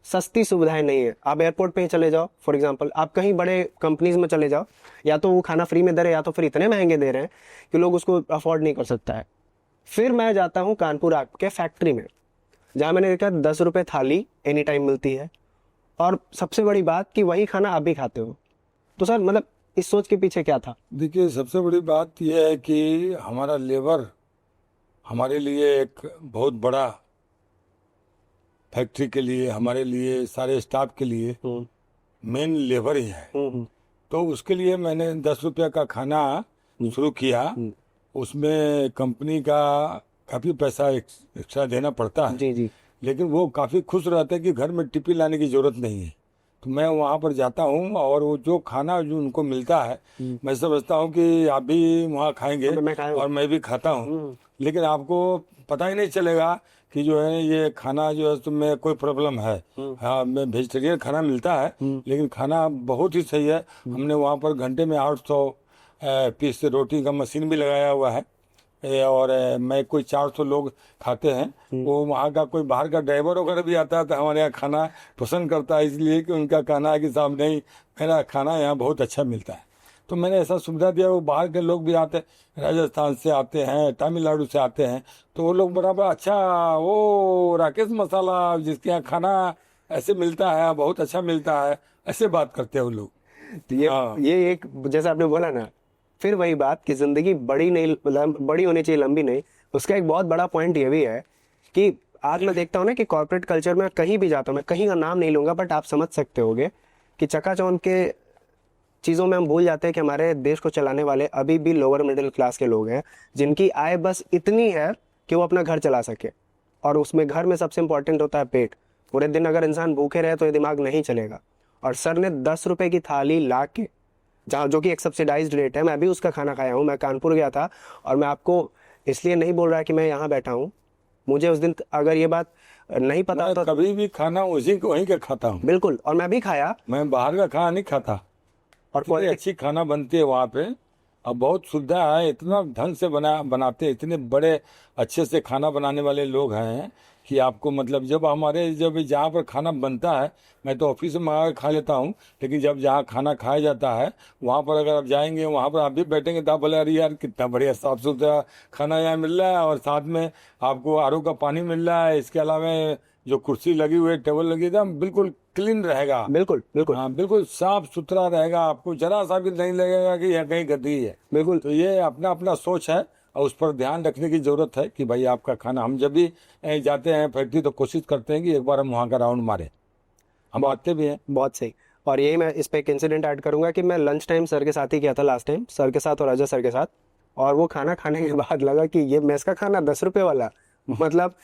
सस्ती सुविधाएं नहीं है। आप एयरपोर्ट पे ही चले जाओ, फॉर एग्जांपल आप कहीं बड़े कंपनीज में चले जाओ, या तो वो खाना फ्री में दे रहे हैं या तो फिर इतने महंगे दे रहे हैं कि लोग उसको अफोर्ड नहीं कर सकता है। फिर मैं जाता हूँ कानपुर आग के फैक्ट्री में, जहाँ मैंने देखा 10 रुपये थाली एनी टाइम मिलती है, और सबसे बड़ी बात कि वही खाना आप भी खाते हो। तो सर मतलब इस सोच के पीछे क्या था? देखिए, सबसे बड़ी बात यह है कि हमारा लेबर हमारे लिए एक बहुत बड़ा, फैक्ट्री के लिए, हमारे लिए, सारे स्टाफ के लिए मेन लेबर ही है। तो उसके लिए मैंने 10 रुपया का खाना शुरू किया। उसमें कंपनी का काफ़ी पैसा एक्स्ट्रा देना पड़ता है जी जी, लेकिन वो काफ़ी खुश रहते हैं कि घर में टिफिन लाने की ज़रूरत नहीं है, तो मैं वहाँ पर जाता हूँ और वो जो खाना जो उनको मिलता है मैं समझता हूँ कि आप भी वहाँ खाएंगे मैं खाया हूँ। और मैं भी खाता हूँ, लेकिन आपको पता ही नहीं चलेगा कि जो है ये खाना जो है तुम्हें कोई प्रॉब्लम है। हाँ, मैं वेजिटेरियन खाना मिलता है लेकिन खाना बहुत ही सही है। हमने वहाँ पर घंटे में 800 पीस रोटी का मशीन भी लगाया हुआ है और मैं कोई 400 लोग खाते हैं। वो वहाँ का कोई बाहर का ड्राइवर वगैरह भी आता है तो हमारे यहाँ खाना पसंद करता है, इसलिए कि उनका कहना है कि साहब नहीं, मेरा खाना यहाँ बहुत अच्छा मिलता है। तो मैंने ऐसा सुविधा दिया, वो बाहर के लोग भी आते हैं, राजस्थान से आते हैं, तमिलनाडु से आते हैं, तो वो लोग बराबर अच्छा वो राकेश मसाला जिसके यहाँ खाना ऐसे मिलता है, बहुत अच्छा मिलता है, ऐसे बात करते हैं वो लोग। तो ये एक जैसा आपने बोला ना, फिर वही बात कि जिंदगी बड़ी नहीं, बड़ी होनी चाहिए, लंबी नहीं। उसका एक बहुत बड़ा पॉइंट ये भी है कि आज मैं देखता हूँ ना कि कॉर्पोरेट कल्चर में कहीं भी जाता हूँ, मैं कहीं का नाम नहीं लूंगा बट आप समझ सकते होगे कि चकाचौंध के चीज़ों में हम भूल जाते हैं कि हमारे देश को चलाने वाले अभी भी लोअर मिडिल क्लास के लोग हैं, जिनकी आय बस इतनी है कि वो अपना घर चला सके। और उसमें घर में सबसे इंपॉर्टेंट होता है पेट। पूरे दिन अगर इंसान भूखे रहे तो ये दिमाग नहीं चलेगा। और सर ने 10 रुपए की थाली ला के, जहाँ जो कि एक सब्सिडाइज्ड रेट है, मैं भी उसका खाना खाया हूँ। मैं कानपुर गया था और मैं आपको इसलिए नहीं बोल रहा कि मैं यहाँ बैठा हूँ, मुझे उस दिन अगर ये बात नहीं पता तो कभी भी खाना वहीं का खाता हूँ। बिल्कुल, और मैं भी खाया, मैं बाहर का खाना नहीं खाता। और इतनी अच्छी खाना बनती है वहाँ पे और बहुत सुविधा है, इतना ढंग से बनाते हैं, इतने बड़े अच्छे से खाना बनाने वाले लोग हैं कि आपको मतलब जब जहाँ पर खाना बनता है, मैं तो ऑफिस में मंगा खा लेता हूँ, लेकिन जब जहाँ खाना खाया जाता है वहाँ पर अगर आप जाएंगे, वहाँ पर आप भी बैठेंगे तो आप बोले अरे यार कितना बढ़िया साफ सुथरा खाना यहाँ मिल रहा है और साथ में आपको आरओ का पानी मिल रहा है। इसके अलावा जो कुर्सी लगी हुई है, टेबल लगी है, बिल्कुल क्लीन रहेगा। बिल्कुल बिल्कुल, हाँ, बिल्कुल साफ सुथरा रहेगा, आपको जरा सा भी नहीं लगेगा कि यह कहीं गंदगी है। बिल्कुल। तो ये अपना अपना सोच है और उस पर ध्यान रखने की जरूरत है कि भाई आपका खाना, हम जब भी जाते हैं फैक्ट्री तो कोशिश करते हैं कि एक बार हम वहाँ का राउंड मारें, हम आते भी हैं। बहुत सही। और यही मैं इस पे एक इंसिडेंट ऐड करूंगा कि मैं लंच टाइम सर के साथ ही किया था लास्ट टाइम, सर के साथ और अजय सर के साथ। और वो खाना खाने के बाद लगा कि ये मेस का खाना 10 रुपए वाला, मतलब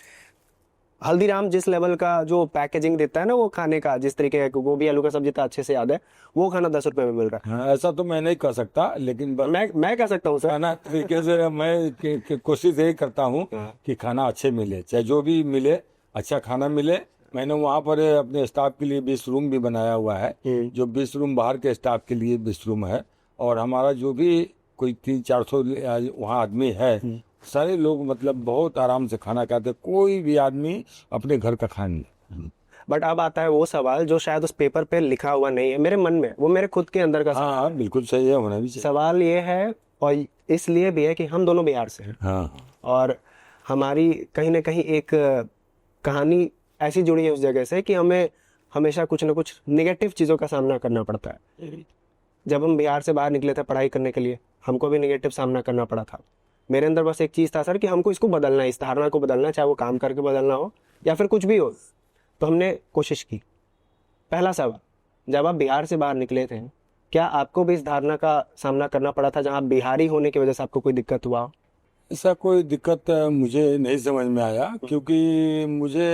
हल्दीराम जिस लेवल का जो पैकेजिंग देता है ना वो खाने का, जिस तरीके का गोभी आलू का सब्जी था, अच्छे से याद है, वो खाना 10 रुपए में मिल रहा है। हाँ, ऐसा तो मैं नहीं कर सकता, लेकिन मैं कह सकता हूँ सर, खाना तरीके से मैं कोशिश यही करता हूँ कि खाना अच्छे मिले, चाहे जो भी मिले अच्छा खाना मिले। मैंने वहाँ पर अपने स्टाफ के लिए 20 रूम भी बनाया हुआ है, जो 20 रूम बाहर के स्टाफ के लिए 20 रूम है, और हमारा जो भी कोई 300-400 वहाँ आदमी है, सारे लोग मतलब बहुत आराम से खाना खाते, कोई भी आदमी अपने घर का खाना नहीं। बट अब आता है वो सवाल जो शायद उस पेपर पे लिखा हुआ नहीं है मेरे मन में, वो मेरे खुद के अंदर का हाँ, बिल्कुल सही है, होना भी चाहिए। सवाल ये है, और इसलिए भी है कि हम दोनों बिहार से हैं। हाँ, और हमारी कहीं ना कहीं एक कहानी ऐसी जुड़ी है उस जगह से कि हमें हमेशा कुछ ना कुछ नेगेटिव चीज़ों का सामना करना पड़ता है। जब हम बिहार से बाहर निकले थे पढ़ाई करने के लिए, हमको भी नेगेटिव सामना करना पड़ा था। मेरे अंदर बस एक चीज़ था सर कि हमको इसको बदलना है, इस धारणा को बदलना है, चाहे वो काम करके बदलना हो या फिर कुछ भी हो। तो हमने कोशिश की। पहला सवाल, जब आप बिहार से बाहर निकले थे, क्या आपको भी इस धारणा का सामना करना पड़ा था जहाँ बिहारी होने की वजह से आपको कोई दिक्कत हुआ? ऐसा कोई दिक्कत मुझे नहीं समझ में आया, क्योंकि मुझे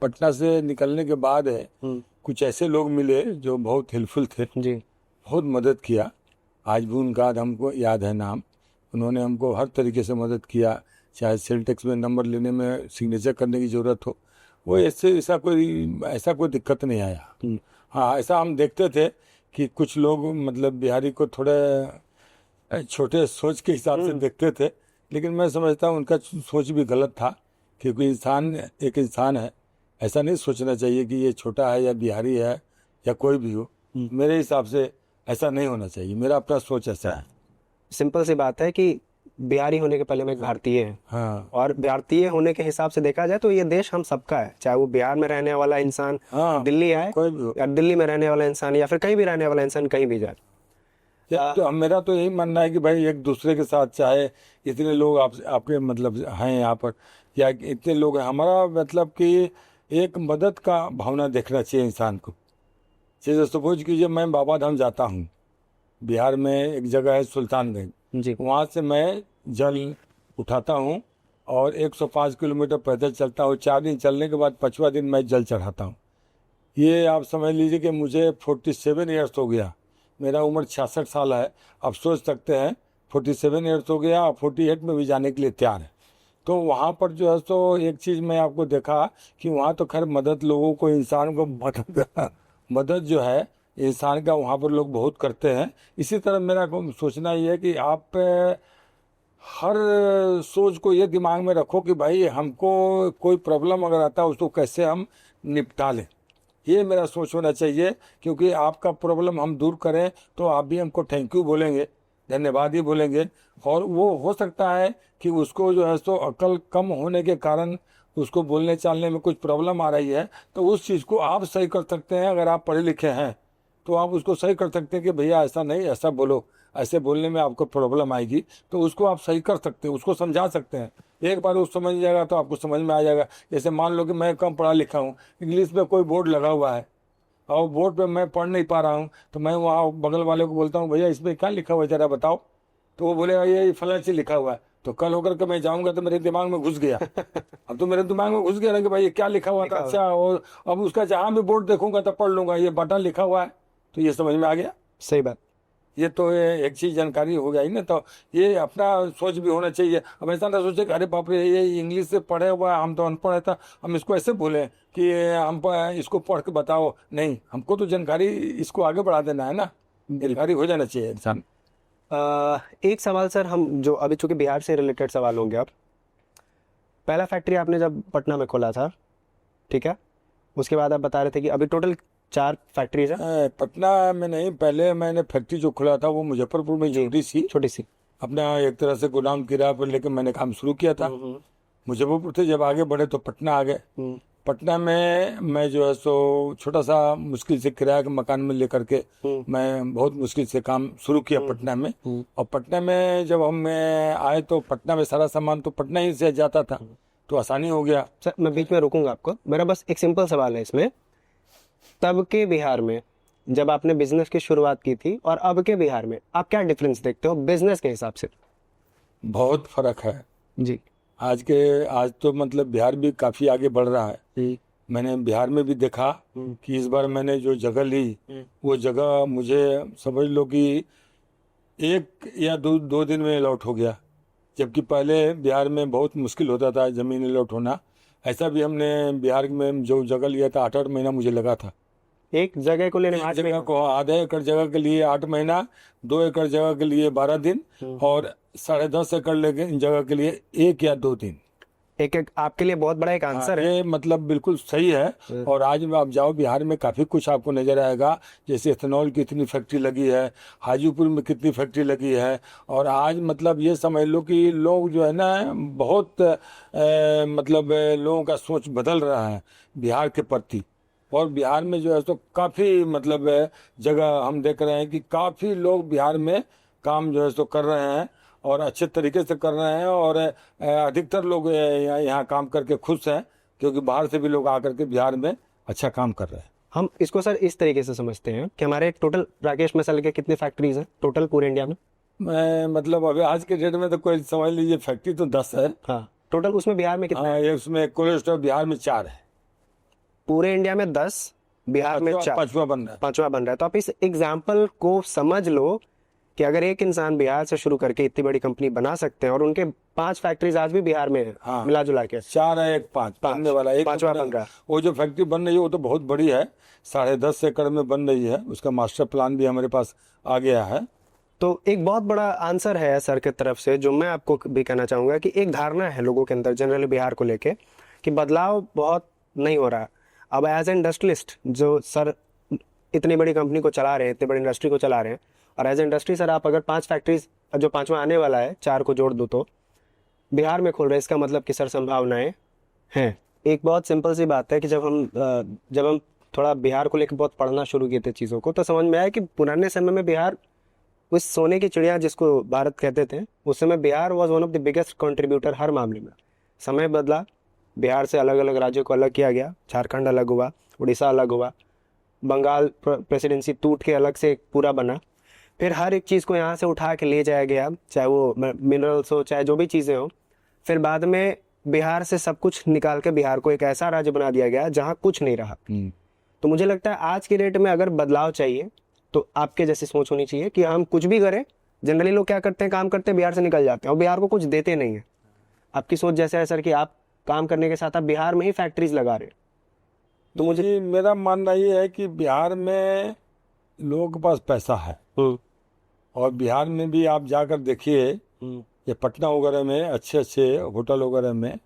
पटना से निकलने के बाद कुछ ऐसे लोग मिले जो बहुत हेल्पफुल थे जी, बहुत मदद किया। आज भी उनका हमको याद है नाम। उन्होंने हमको हर तरीके से मदद किया, चाहे सेल टैक्स में नंबर लेने में सिग्नेचर करने की ज़रूरत हो, वो ऐसा कोई दिक्कत नहीं आया। हाँ, ऐसा हम देखते थे कि कुछ लोग मतलब बिहारी को थोड़े छोटे सोच के हिसाब से देखते थे, लेकिन मैं समझता हूँ उनका सोच भी गलत था, क्योंकि इंसान एक इंसान है। ऐसा नहीं सोचना चाहिए कि ये छोटा है या बिहारी है या कोई भी हो। मेरे हिसाब से ऐसा नहीं होना चाहिए, मेरा अपना सोच ऐसा है। सिंपल सी बात है कि बिहारी होने के पहले मैं एक भारतीय है। हाँ, और भारतीय होने के हिसाब से देखा जाए तो ये देश हम सबका है, चाहे वो बिहार में रहने वाला इंसान दिल्ली आए, कोई भी हो, या दिल्ली में रहने वाला इंसान, या फिर कहीं भी रहने वाला इंसान कहीं भी जाए। तो मेरा तो यही मानना है कि भाई एक दूसरे के साथ, चाहे इतने लोग आपके मतलब हैं यहाँ पर या इतने लोग हैं, हमारा मतलब कि एक मदद का भावना देखना चाहिए इंसान को। जैसे सपोज कीजिए मैं बाबा धाम जाता हूँ, बिहार में एक जगह है सुल्तानगंज जी, वहाँ से मैं जल उठाता हूँ और 105 किलोमीटर पैदल चलता हूँ। 4 दिन चलने के बाद 5वां दिन मैं जल चढ़ाता हूँ। ये आप समझ लीजिए कि मुझे 47 ईयर्स हो गया, मेरा उम्र 66 साल है। आप सोच सकते हैं 47 ईयर्स हो गया, 48 में भी जाने के लिए तैयार है। तो वहाँ पर जो है तो एक चीज़ मैं आपको देखा कि वहाँ तो खैर मदद लोगों को, इंसान को मदद जो है इंसान का वहाँ पर लोग बहुत करते हैं। इसी तरह मेरा सोचना ये है कि आप हर सोच को ये दिमाग में रखो कि भाई हमको कोई प्रॉब्लम अगर आता है उसको कैसे हम निपटा लें, ये मेरा सोच होना चाहिए। क्योंकि आपका प्रॉब्लम हम दूर करें तो आप भी हमको थैंक यू बोलेंगे, धन्यवाद ही बोलेंगे। और वो हो सकता है कि उसको जो है सो अकल कम होने के कारण उसको बोलने चालने में कुछ प्रॉब्लम आ रही है, तो उस चीज़ को आप सही कर सकते हैं। अगर आप पढ़े लिखे हैं तो आप उसको सही कर सकते हैं कि भैया ऐसा नहीं, ऐसा बोलो, ऐसे बोलने में आपको प्रॉब्लम आएगी, तो उसको आप सही कर सकते हैं, उसको समझा सकते हैं। एक बार वो समझ जाएगा तो आपको समझ में आ जाएगा। जैसे मान लो कि मैं कम पढ़ा लिखा हूँ, इंग्लिश में कोई बोर्ड लगा हुआ है और बोर्ड पे मैं पढ़ नहीं पा रहा हूँ, तो मैं वहाँ बगल वाले को बोलता हूँ भैया इसमें क्या लिखा हुआ है जरा बताओ, तो वो बोलेगा ये फलाना चीज लिखा हुआ है। तो कल होकर के मैं जाऊँगा तो मेरे दिमाग में घुस गया। अब तो मेरे दिमाग में घुस गया ना कि भाई ये क्या लिखा हुआ था। अच्छा, और अब उसका जहाँ भी बोर्ड देखूंगा तो पढ़ लूंगा, ये बटन लिखा हुआ है, तो ये समझ में आ गया। सही बात। ये तो एक चीज जानकारी हो गई ना। तो ये अपना सोच भी होना चाहिए। अब ऐसा ना सोचे कि अरे बाप रे ये इंग्लिश से पढ़े हुआ है, हम तो अनपढ़ है, था हम इसको ऐसे बोले कि हम इसको पढ़ के बताओ। नहीं, हमको तो जानकारी इसको आगे बढ़ा देना है ना, जानकारी हो जाना चाहिए इंसान। एक सवाल सर, हम जो अभी चूंकि बिहार से रिलेटेड सवाल होंगे, अब पहला फैक्ट्री आपने जब पटना में खोला था, ठीक है, उसके बाद आप बता रहे थे कि अभी टोटल 4 फैक्ट्रीज है। पटना में नहीं, पहले मैंने फैक्ट्री जो खुला था वो मुजफ्फरपुर में, छोटी सी अपना एक तरह से गोदाम किराए पर लेकर मैंने काम शुरू किया था। मुजफ्फरपुर से जब आगे बढ़े तो पटना आ गए। पटना में मैं जो है सो छोटा सा मुश्किल से किराए के मकान में लेकर के मैं बहुत मुश्किल से काम शुरू किया पटना में। और पटना में जब हम आए तो पटना में सारा सामान तो पटना ही से जाता था, तो आसानी हो गया। सर मैं बीच में रुकूंगा आपको, मेरा बस एक सिंपल सवाल है इसमें। तब के बिहार में जब आपने बिजनेस की शुरुआत की थी और अब के बिहार में आप क्या डिफरेंस देखते हो बिजनेस के हिसाब से? बहुत फर्क है जी। आज तो मतलब बिहार भी काफी आगे बढ़ रहा है। मैंने बिहार में भी देखा कि इस बार मैंने जो जगह ली वो जगह मुझे समझ लो कि 1 या 2 दिन में अलॉट हो गया, जबकि पहले बिहार में बहुत मुश्किल होता था जमीन अलॉट होना। ऐसा भी हमने बिहार में जो जगह लिया था 8-8 महीना मुझे लगा था। एक जगह को लेने, एक जगह को, आधा एकड़ जगह के लिए 8 महीना, 2 एकड़ जगह के लिए 12 दिन और 10.5 एकड़ जगह के लिए 1 या 2 दिन। एक आपके लिए बहुत बड़ा एक आंसर है। ये मतलब बिल्कुल सही है। और आज में आप जाओ बिहार में काफी कुछ आपको नजर आएगा, जैसे इथेनॉल की कितनी फैक्ट्री लगी है, हाजीपुर में कितनी फैक्ट्री लगी है। और आज मतलब ये समझ लो कि लोग जो है ना बहुत मतलब लोगों का सोच बदल रहा है बिहार के प्रति। और बिहार में जो है तो काफी मतलब जगह हम देख रहे हैं कि काफी लोग बिहार में काम जो है तो कर रहे हैं और अच्छे तरीके से कर रहे हैं। और अधिकतर लोग यहाँ काम करके खुश हैं, क्योंकि बाहर से भी लोग आकर के बिहार में अच्छा काम कर रहे हैं। हम इसको सर इस तरीके से समझते हैं कि हमारे टोटल राकेश मसाले के कितने फैक्ट्रीज हैं टोटल पूरे इंडिया में? मतलब अभी आज के डेट में तो कोई समझ लीजिए फैक्ट्री तो 10 है। हाँ, टोटल उसमें बिहार में कितना? हाँ, उसमें कोलेस्ट्रॉल बिहार में 4 है। पूरे इंडिया में 10, बिहार में 4, 5वां बन रहा है। 5वां बन रहा है। तो आप इस एग्जाम्पल को समझ लो कि अगर एक इंसान बिहार से शुरू करके इतनी बड़ी कंपनी बना सकते हैं, और उनके 5 फैक्ट्रीज आज भी बिहार में है। हाँ, मिला जुला के 4 है, 1 5 बनने वाला, 1 5वां बन रहा है। वो जो फैक्ट्री बन रही है वो तो बहुत बड़ी है, 10.5 एकड़ में बन रही है। उसका मास्टर प्लान भी हमारे पास आ गया है। तो एक बहुत बड़ा आंसर है सर की तरफ से, जो मैं आपको भी कहना चाहूंगा कि एक धारणा है लोगों के अंदर जनरली बिहार को लेके कि बदलाव बहुत नहीं हो रहा। अब एज इंडस्ट्रियलिस्ट जो सर इतनी बड़ी कंपनी को चला रहे हैं, इतनी बड़ी इंडस्ट्री को चला रहे हैं, और एज इंडस्ट्री सर आप अगर 5 फैक्ट्रीज, जो 5वां आने वाला है, 4 को जोड़ दो तो बिहार में खोल रहे हैं, इसका मतलब कि सर संभावनाएं हैं। एक बहुत सिंपल सी बात है कि जब हम थोड़ा बिहार को लेकर बहुत पढ़ना शुरू किए थे चीज़ों को, तो समझ में आया कि पुराने समय में बिहार उस सोने की चिड़िया जिसको भारत कहते थे, उस समय Bihar was one of the biggest contributor हर मामले में। समय बदला, बिहार से अलग अलग राज्यों को अलग किया गया, झारखंड अलग हुआ, उड़ीसा अलग हुआ, बंगाल प्रेसिडेंसी टूट के अलग से एक पूरा बना, फिर हर एक चीज़ को यहाँ से उठा के ले जाया गया, चाहे वो मिनरल्स हो, चाहे जो भी चीज़ें हो। फिर बाद में बिहार से सब कुछ निकाल के बिहार को एक ऐसा राज्य बना दिया गया जहाँ कुछ नहीं रहा। तो मुझे लगता है आज के डेट में अगर बदलाव चाहिए तो आपके जैसी सोच होनी चाहिए कि हम कुछ भी करें। जनरली लोग क्या करते हैं, काम करते हैं, बिहार से निकल जाते हैं और बिहार को कुछ देते नहीं है। आपकी सोच जैसे है सर कि आप काम करने के साथ आप बिहार में ही फैक्ट्रीज लगा रहे हैं। तो मुझे मेरा मानना ये है कि बिहार में लोगों के पास पैसा है, और बिहार में भी आप जाकर देखिए, ये पटना वगैरह में अच्छे अच्छे होटल वगैरह में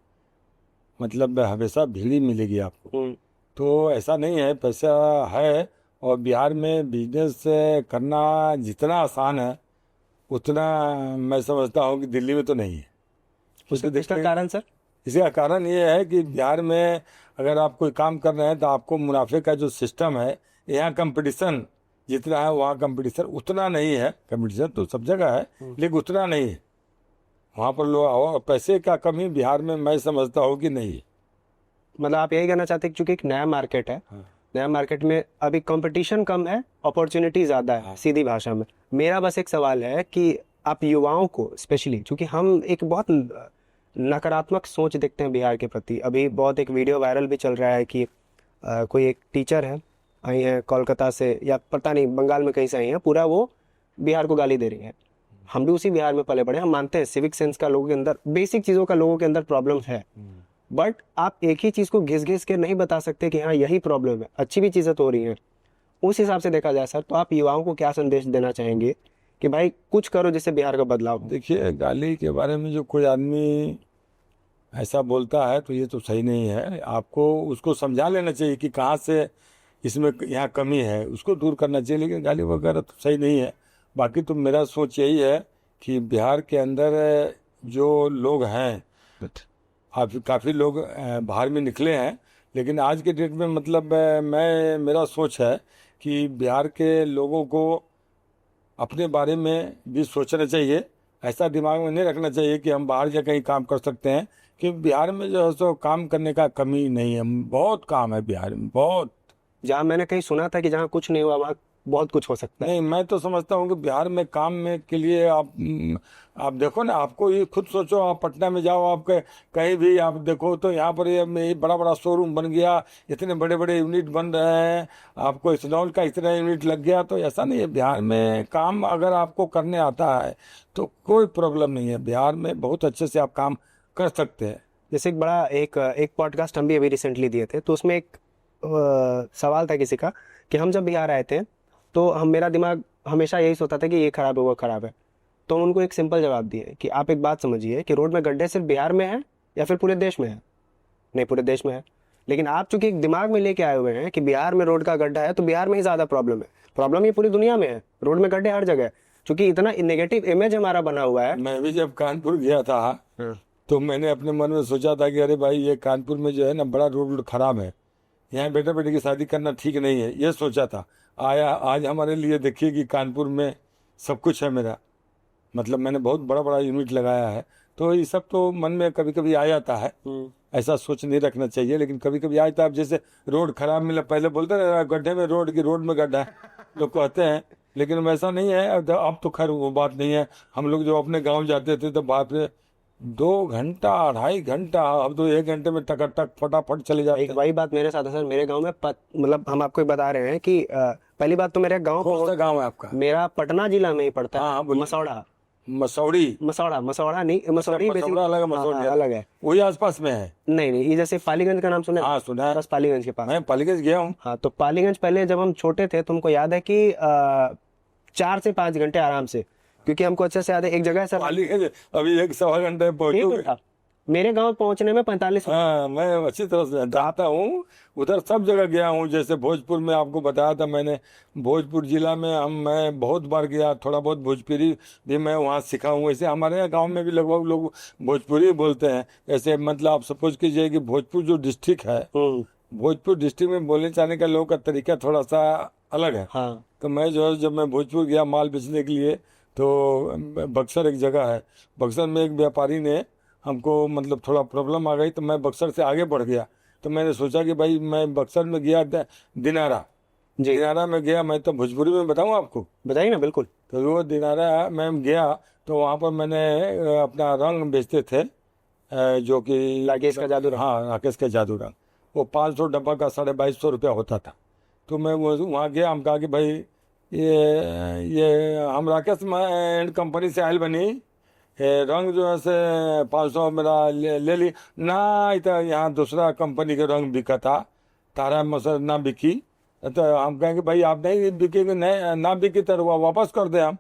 मतलब हमेशा भीड़ ही मिलेगी आपको। तो ऐसा नहीं है, पैसा है। और बिहार में बिजनेस करना जितना आसान है उतना मैं समझता हूँ कि दिल्ली में तो नहीं है। उसका कारण सर? इसका कारण ये है कि बिहार में अगर आप कोई काम कर रहे हैं तो आपको मुनाफे का जो सिस्टम है, यहाँ कंपटीशन जितना है वहाँ कंपटीशन उतना नहीं है। कंपटीशन तो सब जगह है लेकिन उतना नहीं है वहाँ पर। लोग और पैसे का कमी बिहार में मैं समझता हूँ कि नहीं है। मतलब आप यही कहना चाहते हैं क्योंकि एक नया मार्केट है, नया मार्केट में अभी कंपटीशन कम है, अपॉर्चुनिटी ज़्यादा है। सीधी भाषा में मेरा बस एक सवाल है कि आप युवाओं को स्पेशली, क्योंकि हम एक बहुत नकारात्मक सोच देखते हैं बिहार के प्रति। अभी बहुत एक वीडियो वायरल भी चल रहा है कि कोई एक टीचर है, आई है कोलकाता से या पता नहीं बंगाल में कहीं से आई है, पूरा वो बिहार को गाली दे रही है। हम भी उसी बिहार में पले बड़े, हम मानते हैं सिविक सेंस का लोगों के अंदर, बेसिक चीज़ों का लोगों के अंदर प्रॉब्लम है। बट आप एक ही चीज़ को घिस घिस के नहीं बता सकते कि हाँ यही प्रॉब्लम है। अच्छी भी चीज़ें तो हो रही हैं। उस हिसाब से देखा जाए सर, तो आप युवाओं को क्या संदेश देना चाहेंगे कि भाई कुछ करो जिससे बिहार का बदलाव हो? देखिए, गाली के बारे में जो कोई आदमी ऐसा बोलता है तो ये तो सही नहीं है। आपको उसको समझा लेना चाहिए कि कहाँ से इसमें यहाँ कमी है, उसको दूर करना चाहिए। लेकिन गाली वगैरह तो सही नहीं है। बाकी तो मेरा सोच यही है कि बिहार के अंदर जो लोग हैं, काफ़ी लोग बाहर में निकले हैं, लेकिन आज के डेट में मतलब मेरा सोच है कि बिहार के लोगों को अपने बारे में भी सोचना चाहिए। ऐसा दिमाग में नहीं रखना चाहिए कि हम बाहर जा कहीं काम कर सकते हैं, कि बिहार में जो है सो काम करने का कमी नहीं है, बहुत काम है बिहार में, बहुत। जहाँ मैंने कहीं सुना था कि जहाँ कुछ नहीं हुआ वहाँ बहुत कुछ हो सकता है। नहीं, मैं तो समझता हूँ कि बिहार में काम में के लिए आप देखो ना, आपको ये खुद सोचो, आप पटना में जाओ, आप कहीं भी आप देखो तो यहाँ पर ये बड़ा बड़ा शोरूम बन गया, इतने बड़े बड़े यूनिट बन रहे हैं, आपको इथेनॉल का इतना यूनिट लग गया। तो ऐसा नहीं है, बिहार में काम अगर आपको करने आता है तो कोई प्रॉब्लम नहीं है। बिहार में बहुत अच्छे से आप काम कर सकते हैं। जैसे एक पॉडकास्ट हम भी अभी रिसेंटली दिए थे, तो उसमें एक सवाल था किसी का कि हम जब बिहार आए थे तो मेरा दिमाग हमेशा यही सोचता था कि ये खराब है वो खराब है। तो हम उनको एक सिंपल जवाब दिए कि आप एक बात समझिए कि रोड में गड्ढे सिर्फ बिहार में है या फिर पूरे देश में है? नहीं, पूरे देश में है। लेकिन आप चूंकि एक दिमाग में लेके आए हुए हैं कि बिहार में रोड का गड्ढा है तो बिहार में ही ज़्यादा प्रॉब्लम है। प्रॉब्लम ये पूरी दुनिया में है, रोड में गड्ढे हर जगह है। चूंकि इतना नेगेटिव इमेज हमारा बना हुआ है। मैं भी जब कानपुर गया था तो मैंने अपने मन में सोचा था कि अरे भाई, ये कानपुर में जो है ना बड़ा रोड खराब है, यहाँ बेटा बेटी की शादी करना ठीक नहीं है, ये सोचा था। आज हमारे लिए देखिए कि कानपुर में सब कुछ है मेरा, मतलब मैंने बहुत बड़ा बड़ा यूनिट लगाया है। तो ये सब तो मन में कभी कभी आ जाता है, ऐसा सोच नहीं रखना चाहिए, लेकिन कभी कभी आ जाता है। अब जैसे रोड खराब मिला, पहले बोलते रहे गड्ढे में रोड की, रोड में गड्ढा है लोग कहते हैं, लेकिन वैसा नहीं है। अब तो खैर वो बात नहीं है। हम लोग जो अपने गाँव जाते थे तो बाप रे, 2 घंटा 2.5 घंटा, अब तो 1 घंटे में टक फटाफट चले जाते हैं। एक वही बात मेरे साथ है सर। मेरे गांव में मतलब हम आपको बता रहे हैं कि पहली बात तो मेरे गांव, कौन सा गांव है आपका? मेरा पटना जिला में ही पड़ता है। हाँ, मसौड़ा। मसौड़ी? मसौड़ा नहीं, मसौड़ी मसौड़ा अलग है, मसौड़ी अलग है। वही आसपास में है? नहीं, ये जैसे पालीगंज का नाम सुना है? हाँ, सुना है। बस पालीगंज के पास। मैं पालीगंज गया हूँ। हाँ, तो पालीगंज पहले जब हम छोटे थे तो हमको याद है कि 4 से 5 घंटे आराम से, क्योंकि हमको अच्छे से याद है। एक जगह है सर, पालीगंज अभी 1-1.25 घंटे में पहुंचोगे। मेरे गांव पहुंचने में 45। हाँ, मैं अच्छी तरह से जानता हूँ, उधर सब जगह गया हूँ। जैसे भोजपुर में आपको बताया था मैंने, भोजपुर जिला में मैं बहुत बार गया, थोड़ा बहुत भोजपुरी भी मैं वहाँ सीखा हूँ। वैसे हमारे यहाँ गाँव में भी लगभग लोग भोजपुरी बोलते हैं। ऐसे मतलब आप सपोज कीजिए कि भोजपुर जो डिस्ट्रिक्ट है, भोजपुर डिस्ट्रिक्ट में बोलने चाहने का लोगों का तरीका थोड़ा सा अलग है। हाँ। तो मैं जो है, जब मैं भोजपुर गया माल बेचने के लिए, तो बक्सर एक जगह है, बक्सर में एक व्यापारी ने हमको मतलब थोड़ा प्रॉब्लम आ गई, तो मैं बक्सर से आगे बढ़ गया। तो मैंने सोचा कि भाई मैं बक्सर में गया दिनारा में गया। मैं तो भोजपुरी में बताऊँ आपको? बताइए ना। बिल्कुल। तो वो दिनारा में गया तो वहाँ पर मैंने अपना रंग बेचते थे, जो कि राकेश का जादू रंग। हाँ, राकेश का जादू रंग। वो 500 डब्बा का 2250 रुपया होता था। तो मैं वहाँ गया, हम कहा कि भाई ये हम राकेश एंड कंपनी से आयल बनी, रंग जो है से 500 मेरा ले ली ना, इतना यहाँ दूसरा कंपनी के रंग बिका था, तारा मसर ना बिकी। तो हम कहेंगे भाई आप नहीं बिकेंगे, नहीं ना बिकी तो रुआ वापस कर दे हम।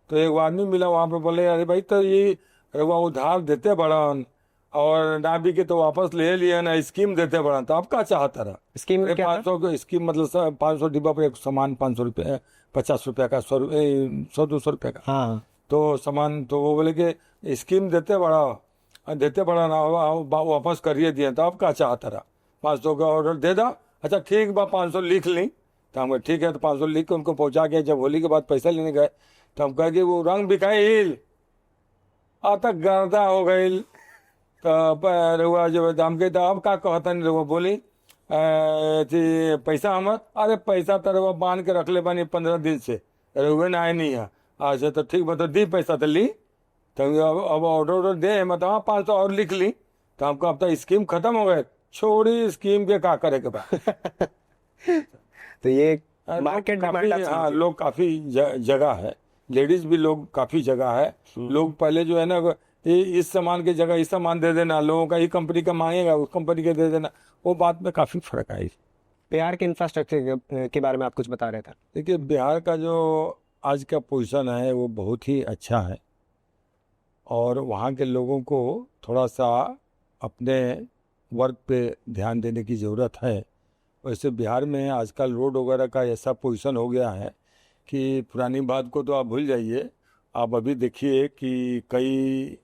तो एक आदमी मिला वहाँ पे, बोले अरे भाई तो ये रुआ उधार देते बड़न और ना बिके तो वापस ले लिए ना, स्कीम देते बड़न, तो आप क्या चाहता रहा? स्कीम में क्या था? 500 स्कीम मतलब 500 डिब्बा पर एक सामान 500 रुपये, 50 रुपये का, 100-200 रुपये का हाँ, तो सामान। तो वो बोले कि स्कीम देते बड़ा ना वापस करिए दिए, तो आप क्या चाहता रहा? 500 का ऑर्डर दे दा, अच्छा ठीक बा 500 लिख ली। तो हम ठीक है, तो 500 लिख के उनको पहुंचा के जब होली के बाद पैसा लेने गए तो हम कहे कि वो रंग बिकाइल तक गर्दा हो गई। तो रहुआ जब दाम के, तो अब का कहता नहीं रहुआ बोली पैसा हमर, अरे पैसा तो रहुआ बांध के रख ले बानी 15 दिन से, रहुए ना आए नहीं है। अच्छा तो ठीक बता दी पैसा तो ली, तो अब ऑर्डर दे मतलब 500 और लिख ली। तो हमको अब तो स्कीम खत्म हो गए, छोड़ी स्कीम के का करे के बाद। तो ये लोग मार्केट काफी, डिमांड हाँ लोग काफी जगह है, लेडीज भी लोग काफी जगह है। लोग पहले जो है ना, इस सामान की जगह इस सामान दे देना, लोगों का ये कंपनी का मांगेगा उस कंपनी के दे देना, वो बात में काफी फर्क आई। बिहार के इंफ्रास्ट्रक्चर के बारे में आप कुछ बता रहे थे। देखिए बिहार का जो आज का पोजीशन है वो बहुत ही अच्छा है, और वहाँ के लोगों को थोड़ा सा अपने वर्क पे ध्यान देने की ज़रूरत है। वैसे बिहार में आजकल रोड वगैरह का ऐसा पोजीशन हो गया है कि पुरानी बात को तो आप भूल जाइए, आप अभी देखिए कि कई